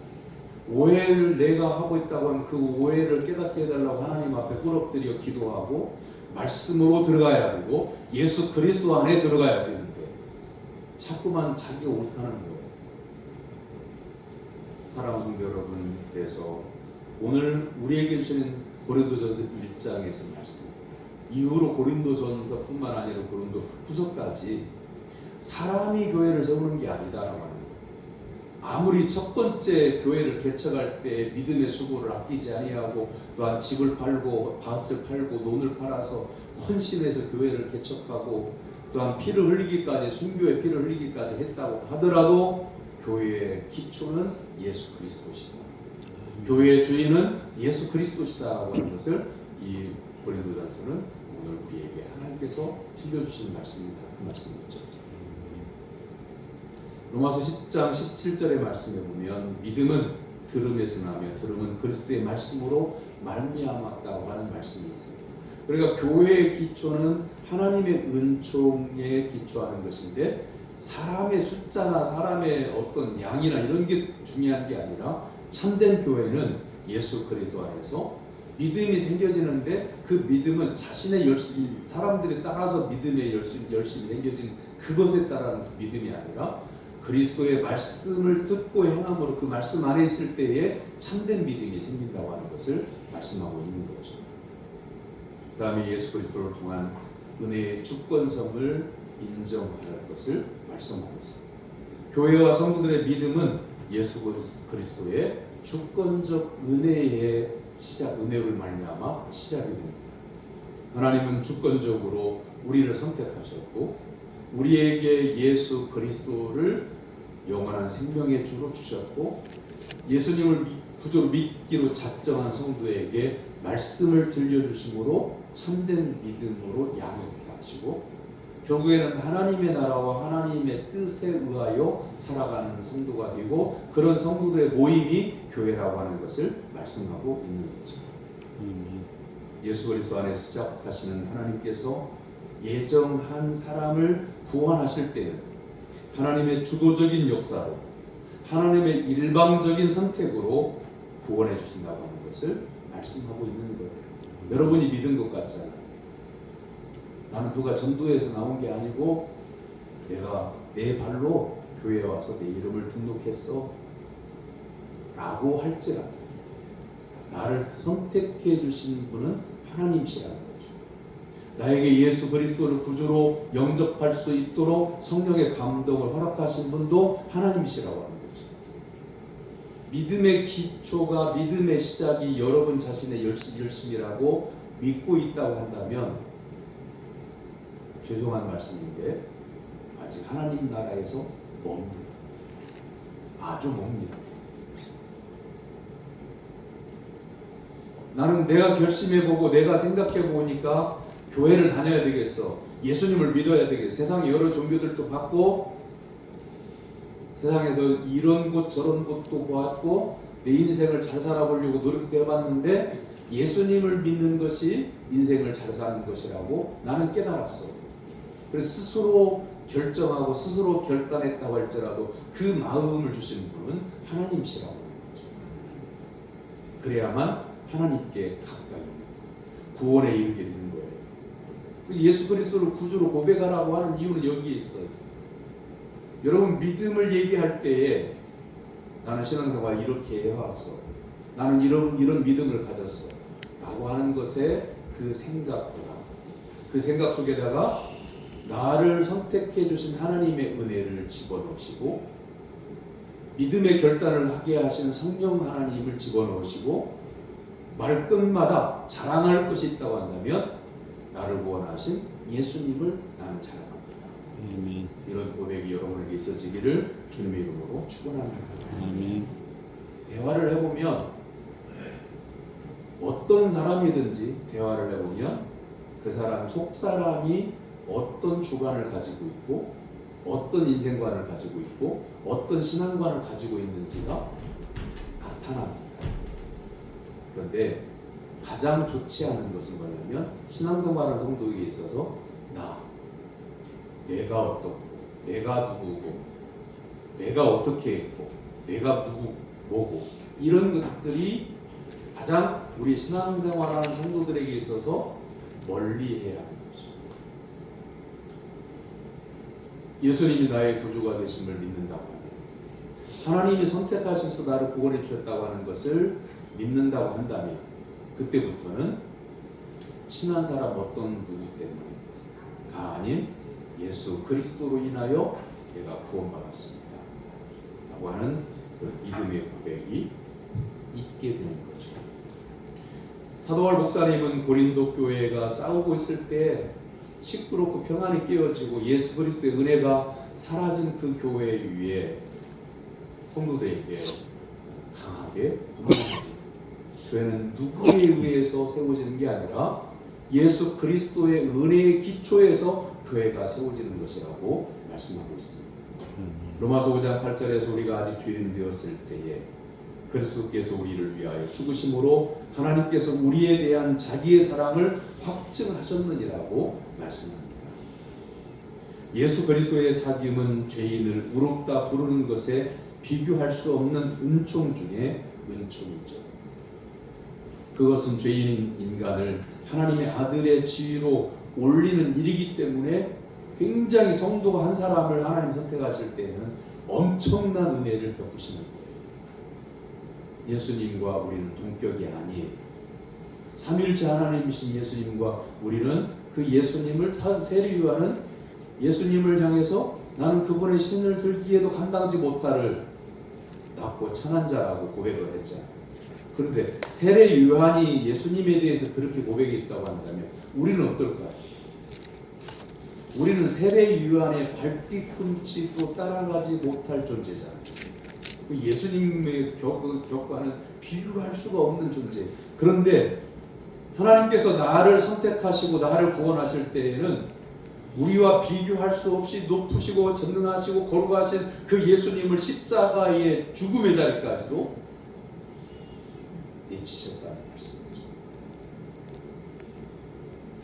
Speaker 1: 오해를 내가 하고 있다고 하면 그 오해를 깨닫게 해달라고 하나님 앞에 꿇어뜨려 기도하고 말씀으로 들어가야 되고 예수 그리스도 안에 들어가야 되는데 자꾸만 자기가 옳다는 거예요. 사랑하는 성도 여러분, 그래서 오늘 우리에게 주시는 고린도전서 1장에서 말씀 이후로 고린도전서뿐만 아니라 고린도 후서까지 사람이 교회를 세우는 게 아니다라고 하는 거예요. 아무리 첫 번째 교회를 개척할 때 믿음의 수고를 아끼지 아니하고 또한 집을 팔고 밭을 팔고 논을 팔아서 헌신해서 교회를 개척하고 또한 피를 흘리기까지 순교의 피를 흘리기까지 했다고 하더라도 교회의 기초는 예수 그리스도시다. 교회의 주인은 예수 그리스도시다라고 하는 것을 이 고린도전서는 오늘 우리에게 하나님께서 들려주신 말씀입니다. 그 말씀이죠. 로마서 10장 17절의 말씀에 보면 믿음은 들음에서 나며 들음은 그리스도의 말씀으로 말미암았다고 하는 말씀이 있습니다. 그러니까 교회의 기초는 하나님의 은총에 기초하는 것인데 사람의 숫자나 사람의 어떤 양이나 이런 게 중요한 게 아니라 참된 교회는 예수 그리스도 안에서 믿음이 생겨지는데 그 믿음은 자신의 열심, 사람들에 따라서 믿음의 열심이 생겨진 그것에 따른 믿음이 아니라 그리스도의 말씀을 듣고 행함으로 그 말씀 안에 있을 때에 참된 믿음이 생긴다고 하는 것을 말씀하고 있는 거죠. 그 다음에 예수 그리스도를 통한 은혜의 주권성을 인정할 것을 말씀하고 있습니다. 교회와 성도들의 믿음은 예수 그리스도의 주권적 은혜의 시작, 은혜를 말미암아 시작이 됩니다. 하나님은 주권적으로 우리를 선택하셨고 우리에게 예수 그리스도를 영원한 생명의 주로 주셨고 예수님을 구주로 믿기로 작정한 성도에게 말씀을 들려주심으로 참된 믿음으로 양육해 하시고 결국에는 하나님의 나라와 하나님의 뜻에 의하여 살아가는 성도가 되고 그런 성도들의 모임이 교회라고 하는 것을 말씀하고 있는 거죠. 예수 그리스도 안에 시작하시는 하나님께서 예정한 사람을 구원하실 때는 하나님의 주도적인 역사로 하나님의 일방적인 선택으로 구원해 주신다고 하는 것을 말씀하고 있는 거예요. 여러분이 믿은 것 같잖아요. 나는 누가 전도해서 나온 게 아니고 내가 내 발로 교회에 와서 내 이름을 등록했어 라고 할지라도 나를 선택해 주신 분은 하나님이시라는 거죠. 나에게 예수 그리스도를 구주로 영접할 수 있도록 성령의 감동을 허락하신 분도 하나님이시라고 하는 거죠. 믿음의 기초가 믿음의 시작이 여러분 자신의 열심이라고 믿고 있다고 한다면 죄송한 말씀인데 아직 하나님 나라에서 멉니다. 아주 멉니다. 나는 내가 결심해보고 내가 생각해보니까 교회를 다녀야 되겠어. 예수님을 믿어야 되겠어. 세상에 여러 종교들도 봤고 세상에서 이런 곳 저런 곳도 보았고 내 인생을 잘 살아보려고 노력도 해봤는데 예수님을 믿는 것이 인생을 잘 사는 것이라고 나는 깨달았어. 그래서 스스로 결정하고 스스로 결단했다고 할지라도 그 마음을 주신 분은 하나님이시라고 하는 거죠. 그래야만 하나님께 가까이 구원에 이르게 되는 거예요. 예수 그리스도를 구주로 고백하라고 하는 이유는 여기에 있어요. 여러분 믿음을 얘기할 때에 나는 신앙생활 이렇게 해왔어. 나는 이런 믿음을 가졌어. 라고 하는 것에 그 생각보다 그 생각 속에다가 나를 선택해 주신 하나님의 은혜를 집어넣으시고 믿음의 결단을 하게 하신 성령 하나님을 집어넣으시고 말끝마다 자랑할 것이 있다고 한다면 나를 구원하신 예수님을 나는 자랑합니다.
Speaker 4: 아멘.
Speaker 1: 이런 고백이 여러분에게 있어지기를 주님의 이름으로 축원합니다.
Speaker 4: 아멘.
Speaker 1: 대화를 해보면 어떤 사람이든지 대화를 해보면 그 사람 속 사람이 어떤 주관을 가지고 있고 어떤 인생관을 가지고 있고 어떤 신앙관을 가지고 있는지가 나타납니다. 그런데 가장 좋지 않은 것은 뭐냐면 신앙생활하는 성도에게 있어서 내가 어떻고 내가 누구고 내가 어떻게 했고 내가 뭐고 이런 것들이 가장 우리 신앙생활하는 성도들에게 있어서 멀리해야 합니다. 예수님이 나의 구주가 되심을 믿는다고 하면 하나님이 선택하셔서 나를 구원해 주셨다고 하는 것을 믿는다고 한다면 그때부터는 친한 사람 어떤 누구 때문에가 아닌 예수 그리스도로 인하여 내가 구원받았습니다 라고 하는 그 믿음의 고백이 있게 되는 거죠. 사도 바울 목사님은 고린도 교회가 싸우고 있을 때 시끄럽고 평안이 깨어지고 예수 그리스도의 은혜가 사라진 그 교회 위에 성도들에게 강하게 분명합니다. 교회는 누구에 의해서 세워지는 게 아니라 예수 그리스도의 은혜의 기초에서 교회가 세워지는 것이라고 말씀하고 있습니다. 로마서 5장 8절에서 우리가 아직 죄인 되었을 때에 그리스도께서 우리를 위하여 죽으심으로 하나님께서 우리에 대한 자기의 사랑을 확증하셨느니라고 말씀합니다. 예수 그리스도의 사귐은 죄인을 의롭다 부르는 것에 비교할 수 없는 은총 중에 은총이죠. 그것은 죄인인 인간을 하나님의 아들의 지위로 올리는 일이기 때문에 굉장히 성도가 한 사람을 하나님 선택하실 때에는 엄청난 은혜를 베푸시는 거예요. 예수님과 우리는 동격이 아니에요. 삼위일체 하나님이신 예수님과 우리는 그 예수님을 세례요한은 예수님을 향해서 나는 그분의 신을 들기에도 감당하지 못하를 낮고 천한 자라고 고백을 했잖아요. 그런데 세례 요한이 예수님에 대해서 그렇게 고백했다고 한다면 우리는 어떨까요? 우리는 세례 요한의 발뒤꿈치도 따라가지 못할 존재잖아요. 예수님의 격과는 비교할 수가 없는 존재. 그런데 하나님께서 나를 선택하시고 나를 구원하실 때에는 우리와 비교할 수 없이 높으시고 전능하시고 거룩하신 그 예수님을 십자가의 죽음의 자리까지도 내치셨다는 말씀이죠.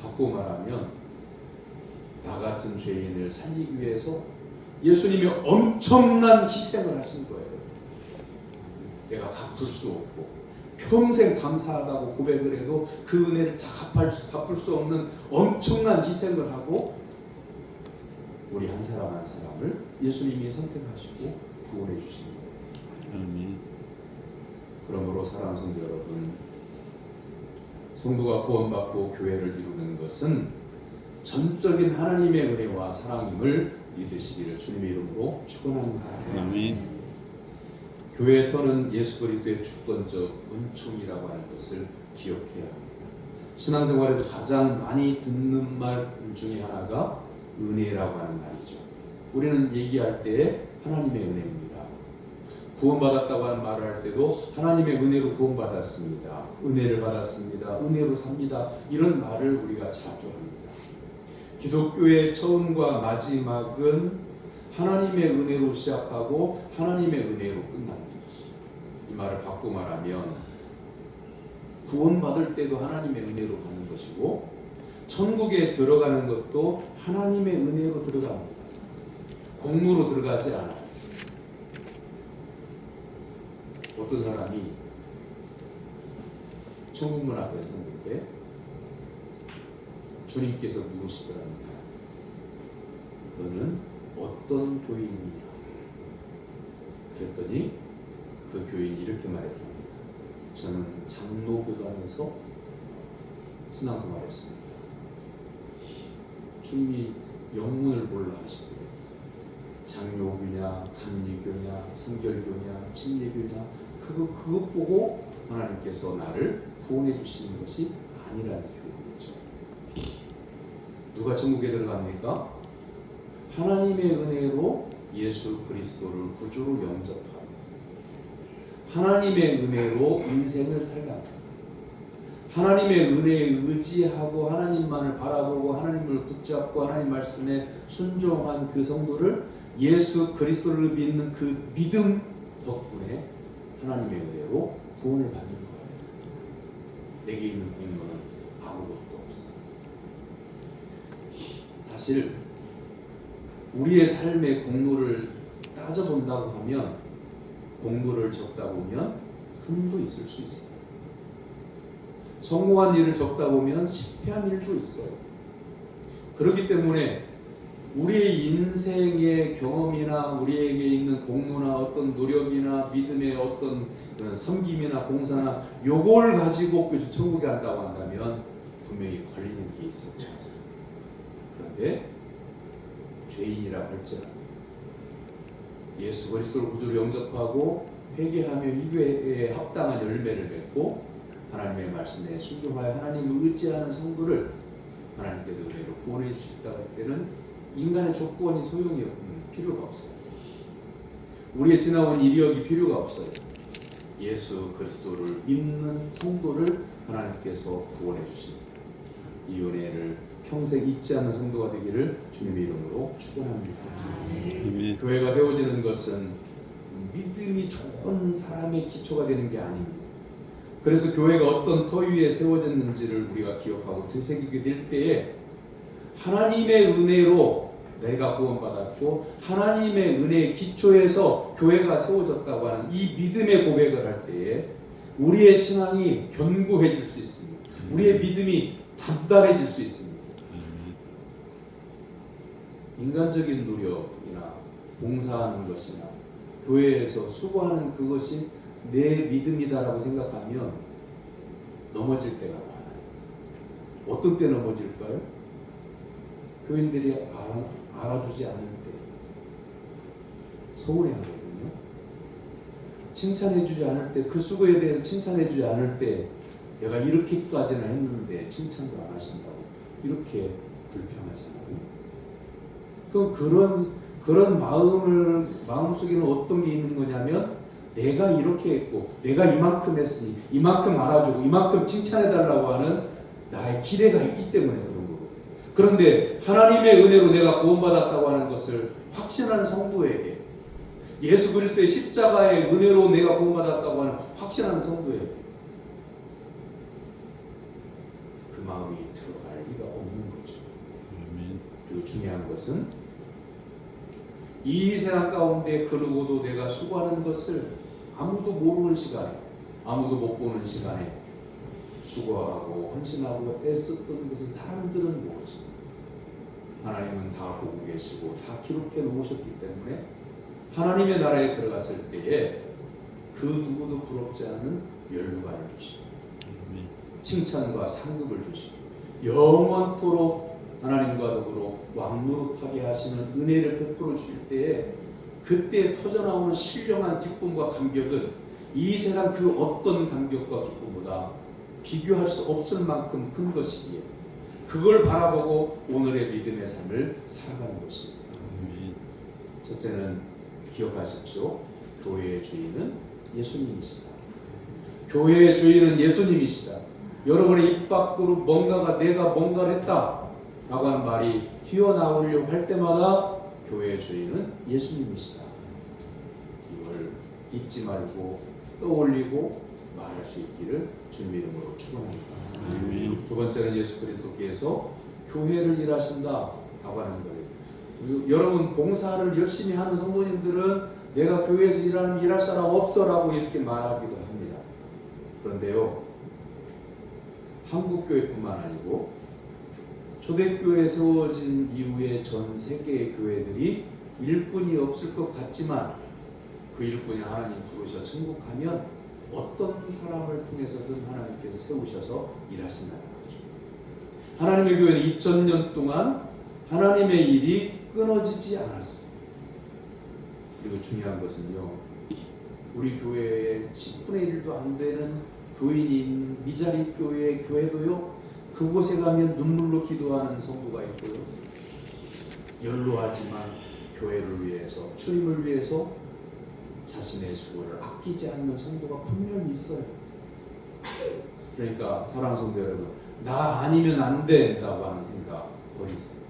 Speaker 1: 바꾸고 말하면 나 같은 죄인을 살리기 위해서 예수님이 엄청난 희생을 하신 거예요. 내가 갚을 수 없고 평생 감사하다고 고백을 해도 그 은혜를 다 갚을 수 없는 엄청난 희생을 하고 우리 한 사람 한 사람을 예수님이 선택하시고 구원해 주신 거예요.
Speaker 4: 아멘.
Speaker 1: 그러므로 사랑하는 성도 여러분, 성도가 구원받고 교회를 이루는 것은 전적인 하나님의 은혜와 사랑임을 믿으시기를 주님의 이름으로 축원합니다.
Speaker 4: 아멘.
Speaker 1: 교회의 터는 예수 그리스도의 주권적 은총이라고 하는 것을 기억해야 합니다. 신앙생활에서 가장 많이 듣는 말 중에 하나가 은혜라고 하는 말이죠. 우리는 얘기할 때 하나님의 은혜입니다. 구원받았다고 하는 말을 할 때도 하나님의 은혜로 구원받았습니다. 은혜를 받았습니다. 은혜로 삽니다. 이런 말을 우리가 자주 합니다. 기독교의 처음과 마지막은 하나님의 은혜로 시작하고 하나님의 은혜로 끝납니다. 이 말을 바꾸고 말하면 구원받을 때도 하나님의 은혜로 가는 것이고 천국에 들어가는 것도 하나님의 은혜로 들어갑니다. 공로로 들어가지 않아요. 어떤 사람이 천국문 앞에 섰는데 주님께서 물으시더랍니다. 너는 어떤 교인이냐? 그랬더니 그 교인이 이렇게 말했답니다. 저는 장로교단에서 신앙생활했습니다. 주님이 영문을 몰라 하시더래요. 장로교냐, 감리교냐, 성결교냐, 침례교냐 그것 보고 하나님께서 나를 구원해 주시는 것이 아니라는 교훈이죠. 누가 천국에 들어갑니까? 하나님의 은혜로 예수 그리스도를 구주로 영접하고 하나님의 은혜로 인생을 살아갑니다. 하나님의 은혜에 의지하고 하나님만을 바라보고 하나님을 붙잡고 하나님 말씀에 순종한 그 성도를 예수 그리스도를 믿는 그 믿음 덕분에 하나님의 은혜로 구원을 받는 거예요. 내게 있는 공로는 아무것도 없어요. 사실 우리의 삶의 공로를 따져본다고 하면 공로를 적다 보면 흠도 있을 수 있어요. 성공한 일을 적다 보면 실패한 일도 있어요. 그렇기 때문에 우리의 인생의 경험이나 우리에게 있는 공로나 어떤 노력이나 믿음의 어떤 섬김이나 봉사나 요걸 가지고 천국에 간다고 한다면 분명히 걸리는 게 있어요. 그런데 죄인이라고 할지라도 예수 그리스도를 구주로 영접하고 회개하며 이 회에 합당한 열매를 맺고 하나님의 말씀에 순종하여 하나님을 의지하는 성도를 하나님께서 은혜로 구원해 주셨다고 할 때는 인간의 조건이 소용이 없는 필요가 없어요. 우리의 지나온 이력이 필요가 없어요. 예수 그리스도를 믿는 성도를 하나님께서 구원해 주십니다. 이 은혜를 평생 잊지 않는 성도가 되기를 주님의 이름으로 축원합니다.
Speaker 4: 아멘.
Speaker 1: 교회가 되어지는 것은 믿음이 좋은 사람의 기초가 되는 게 아닙니다. 그래서 교회가 어떤 터 위에 세워졌는지를 우리가 기억하고 되새기게 될 때에 하나님의 은혜로 내가 구원받았고 하나님의 은혜의 기초에서 교회가 세워졌다고 하는 이 믿음의 고백을 할 때에 우리의 신앙이 견고해질 수 있습니다. 우리의 믿음이 단단해질 수 있습니다. 인간적인 노력이나 봉사하는 것이나 교회에서 수고하는 그것이 내 믿음이다라고 생각하면 넘어질 때가 많아요. 어떤 때 넘어질까요? 교인들이 알아주지 않을 때 서운해하거든요. 칭찬해주지 않을 때, 그 수고에 대해서 칭찬해주지 않을 때 내가 이렇게까지는 했는데 칭찬도 안 하신다고 이렇게 불평하잖아요. 그런 마음속에는 어떤 게 있는 거냐면 내가 이렇게 했고 내가 이만큼 했으니 이만큼 알아주고 이만큼 칭찬해달라고 하는 나의 기대가 있기 때문에 그런 거거든요. 그런데 하나님의 은혜로 내가 구원받았다고 하는 것을 확신하는 성도에게, 예수 그리스도의 십자가의 은혜로 내가 구원받았다고 하는 확신하는 성도에게 그 마음이 들어갈 리가 없는 거죠. 그리고 중요한 것은 이 세상 가운데 그러고도 내가 수고하는 것을 아무도 모르는 시간에, 아무도 못 보는 시간에 수고하고 헌신하고 애썼던 것은 사람들은 모르죠. 하나님은 다 보고 계시고 다 기록해 놓으셨기 때문에 하나님의 나라에 들어갔을 때에 그 누구도 부럽지 않은 면류관을 주시고 칭찬과 상급을 주시고 영원토록 하나님과 더불어 왕노릇하게 하시는 은혜를 베풀어 주실 때에 그때 터져나오는 신령한 기쁨과 감격은 이 세상 그 어떤 감격과 기쁨보다 비교할 수 없을 만큼 큰 것이기에 그걸 바라보고 오늘의 믿음의 삶을 살아가는 것입니다. 첫째는 기억하십시오. 교회의 주인은 예수님이시다. 교회의 주인은 예수님이시다. 여러분의 입 밖으로 내가 뭔가를 했다 라고 하는 말이 튀어나오려고 할 때마다 교회의 주인은 예수님이시다. 이걸 잊지 말고 떠올리고 말할 수 있기를 주님의 이름으로 축원합니다. 두 번째는 예수 그리스도께서 교회를 일하신다 라고 하는 거예요. 여러분 봉사를 열심히 하는 성도님들은 내가 교회에서 일할 사람 없어 라고 이렇게 말하기도 합니다. 그런데요, 한국교회뿐만 아니고 초대교회 세워진 이후에 전 세계의 교회들이 일꾼이 없을 것 같지만 그 일꾼이 하나님 부르셔 천국 가면 어떤 사람을 통해서든 하나님께서 세우셔서 일하신다는 거죠. 하나님의 교회는 2000년 동안 하나님의 일이 끊어지지 않았습니다. 그리고 중요한 것은요, 우리 교회의 10분의 1도 안 되는 교인인 미자리 교회의 교회도요, 그곳에 가면 눈물로 기도하는 성도가 있고요, 연로하지만 교회를 위해서, 주님을 위해서 자신의 수고를 아끼지 않는 성도가 분명히 있어요. 그러니까 사랑하는 성도 여러분, 나 아니면 안 된다고 하는 생각 버리세요.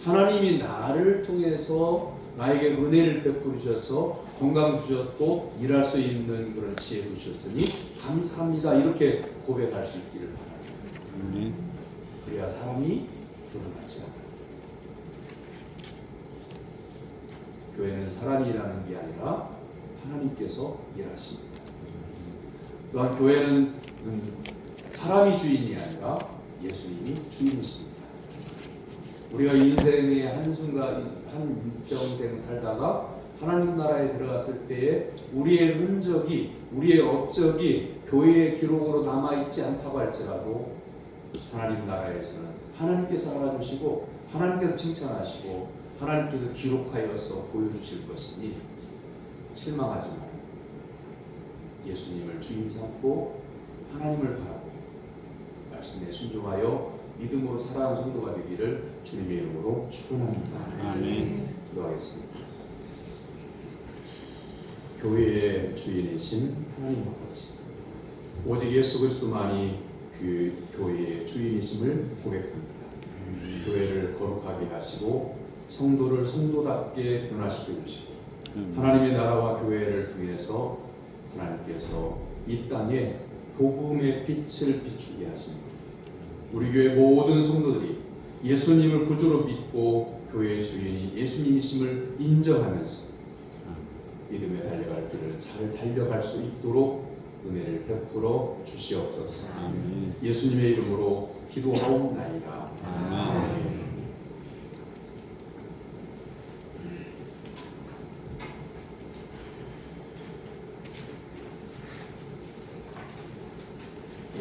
Speaker 1: 하나님이 나를 통해서 나에게 은혜를 베풀으셔서 건강 주셨고 일할 수 있는 그런 지혜 주셨으니 감사합니다. 이렇게 고백할 수 있기를 바랍니다. 그래야 사람이 드러나지 않아요. 교회는 사람이 일하는 게 아니라 하나님께서 일하십니다. 또한 교회는 사람이 주인이 아니라 예수님이 주인이십니다. 우리가 인생의 한순간, 한평생 살다가 하나님 나라에 들어갔을 때에 우리의 흔적이, 우리의 업적이 교회의 기록으로 남아있지 않다고 할지라도 하나님 나라에서는 하나님께서 알아주시고 하나님께서 칭찬하시고 하나님께서 기록하여서 보여주실 것이니 실망하지 말고 예수님을 주인 삼고 하나님을 바라고 말씀에 순종하여 믿음으로 살아가는 성도가 되기를 주님의 이름으로 축원합니다.
Speaker 4: 아멘.
Speaker 1: 기도하겠습니다. 교회의 주인이신 하나님 아버지, 오직 예수 그리스도만이 그 교회의 주인이심을 고백합니다. 교회를 거룩하게 하시고 성도를 성도답게 변화시켜 주시고 하나님의 나라와 교회를 통해서 하나님께서 이 땅에 복음의 빛을 비추게 하십니다. 우리 교회 모든 성도들이 예수님을 구주로 믿고 교회의 주인이 예수님이심을 인정하면서 믿음에 달려갈 길을 잘 달려갈 수 있도록 은혜를 베풀어 주시옵소서. 예수님의 이름으로 기도하옵나이다. 아멘.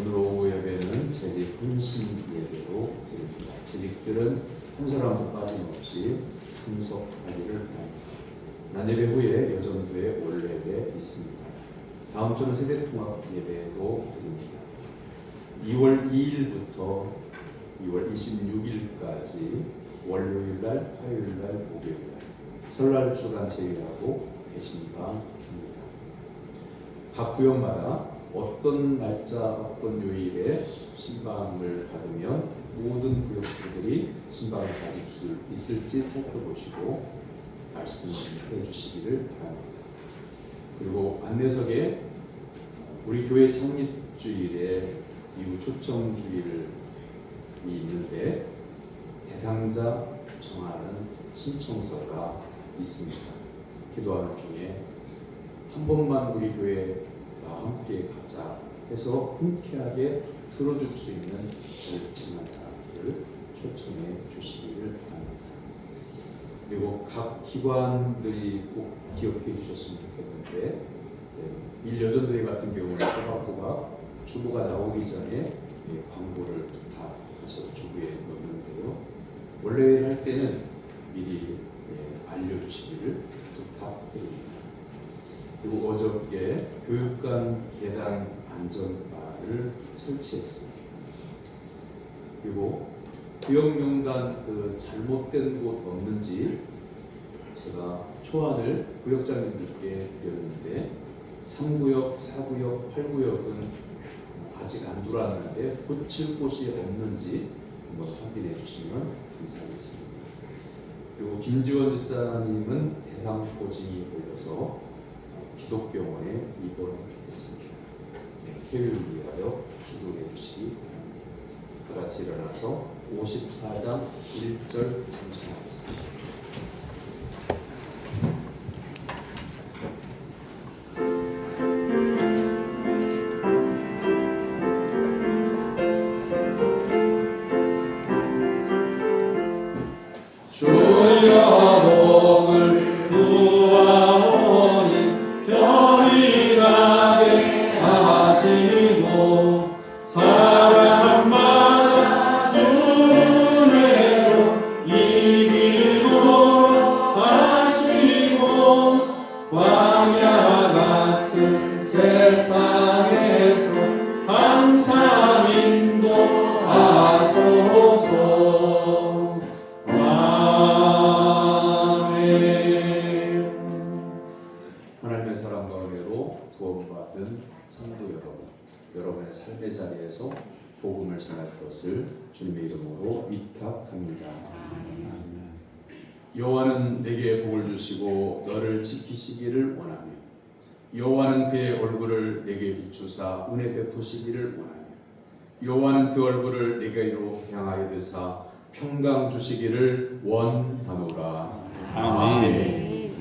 Speaker 1: 오늘 오후 예배는 재직 헌신 예배로 드립니다. 재직들은 한 사람도 빠짐없이 참석하기를 바랍니다. 난예배 후에 여전도에 올예배 있습니다. 다음 주는 세대통합 예배도 드립니다. 2월 2일부터 2월 26일까지 월요일날, 화요일날, 목요일날 설날 주간 제외하고 개신방입니다. 각 구역마다 어떤 날짜, 어떤 요일에 신방을 받으면 모든 구역들이 신방을 가질 수 있을지 살펴보시고 말씀해 주시기를 바랍니다. 그리고 안내석에 우리 교회 창립주일에 이후 초청주일이 있는데 대상자 정하는 신청서가 있습니다. 기도하는 중에 한 번만 우리 교회가 함께 가자 해서 흔쾌하게 들어줄 수 있는 절친한 사람들을 초청해 주시기를 바랍니다. 그리고 각 기관들이 꼭 기억해 주셨으면 좋겠는데 밀여전도회 같은 경우는 꼬박꼬박 주보가 나오기 전에 광고를 부탁해서 주부에 넣는데요. 원래 할 때는 미리 알려주시기를 부탁드립니다. 그리고 어저께 교육관 계단 안전바를 설치했습니다. 그리고 구역명단 잘못된 곳 없는지 제가 초안을 구역장님들께 드렸는데 3구역, 4구역, 8구역은 아직 안 들어왔는데 고칠 곳이 없는지 한번 확인해 주시면 감사하겠습니다. 그리고 김지원 집사님은 대상포진이 걸려서 기독병원에 입원했습니다. 회유를 위하여 기도해 주시기 바랍니다. 다 같이 일어나서 54장 1절 찬송하겠습니다. 하나님의 사랑과 은혜로 구원받은 성도 여러분, 여러분의 삶의 자리에서 복음을 전할 것을 주님의 이름으로 위탁합니다. 여호와는 내게 복을 주시고 너를 지키시기를 원하며 여호와는 그의 얼굴을 내게 비추사 은혜 베푸시기를 원하며 여호와는 그 얼굴을 내게로 향하여 드사 평강 주시기를 원하노라. 아멘.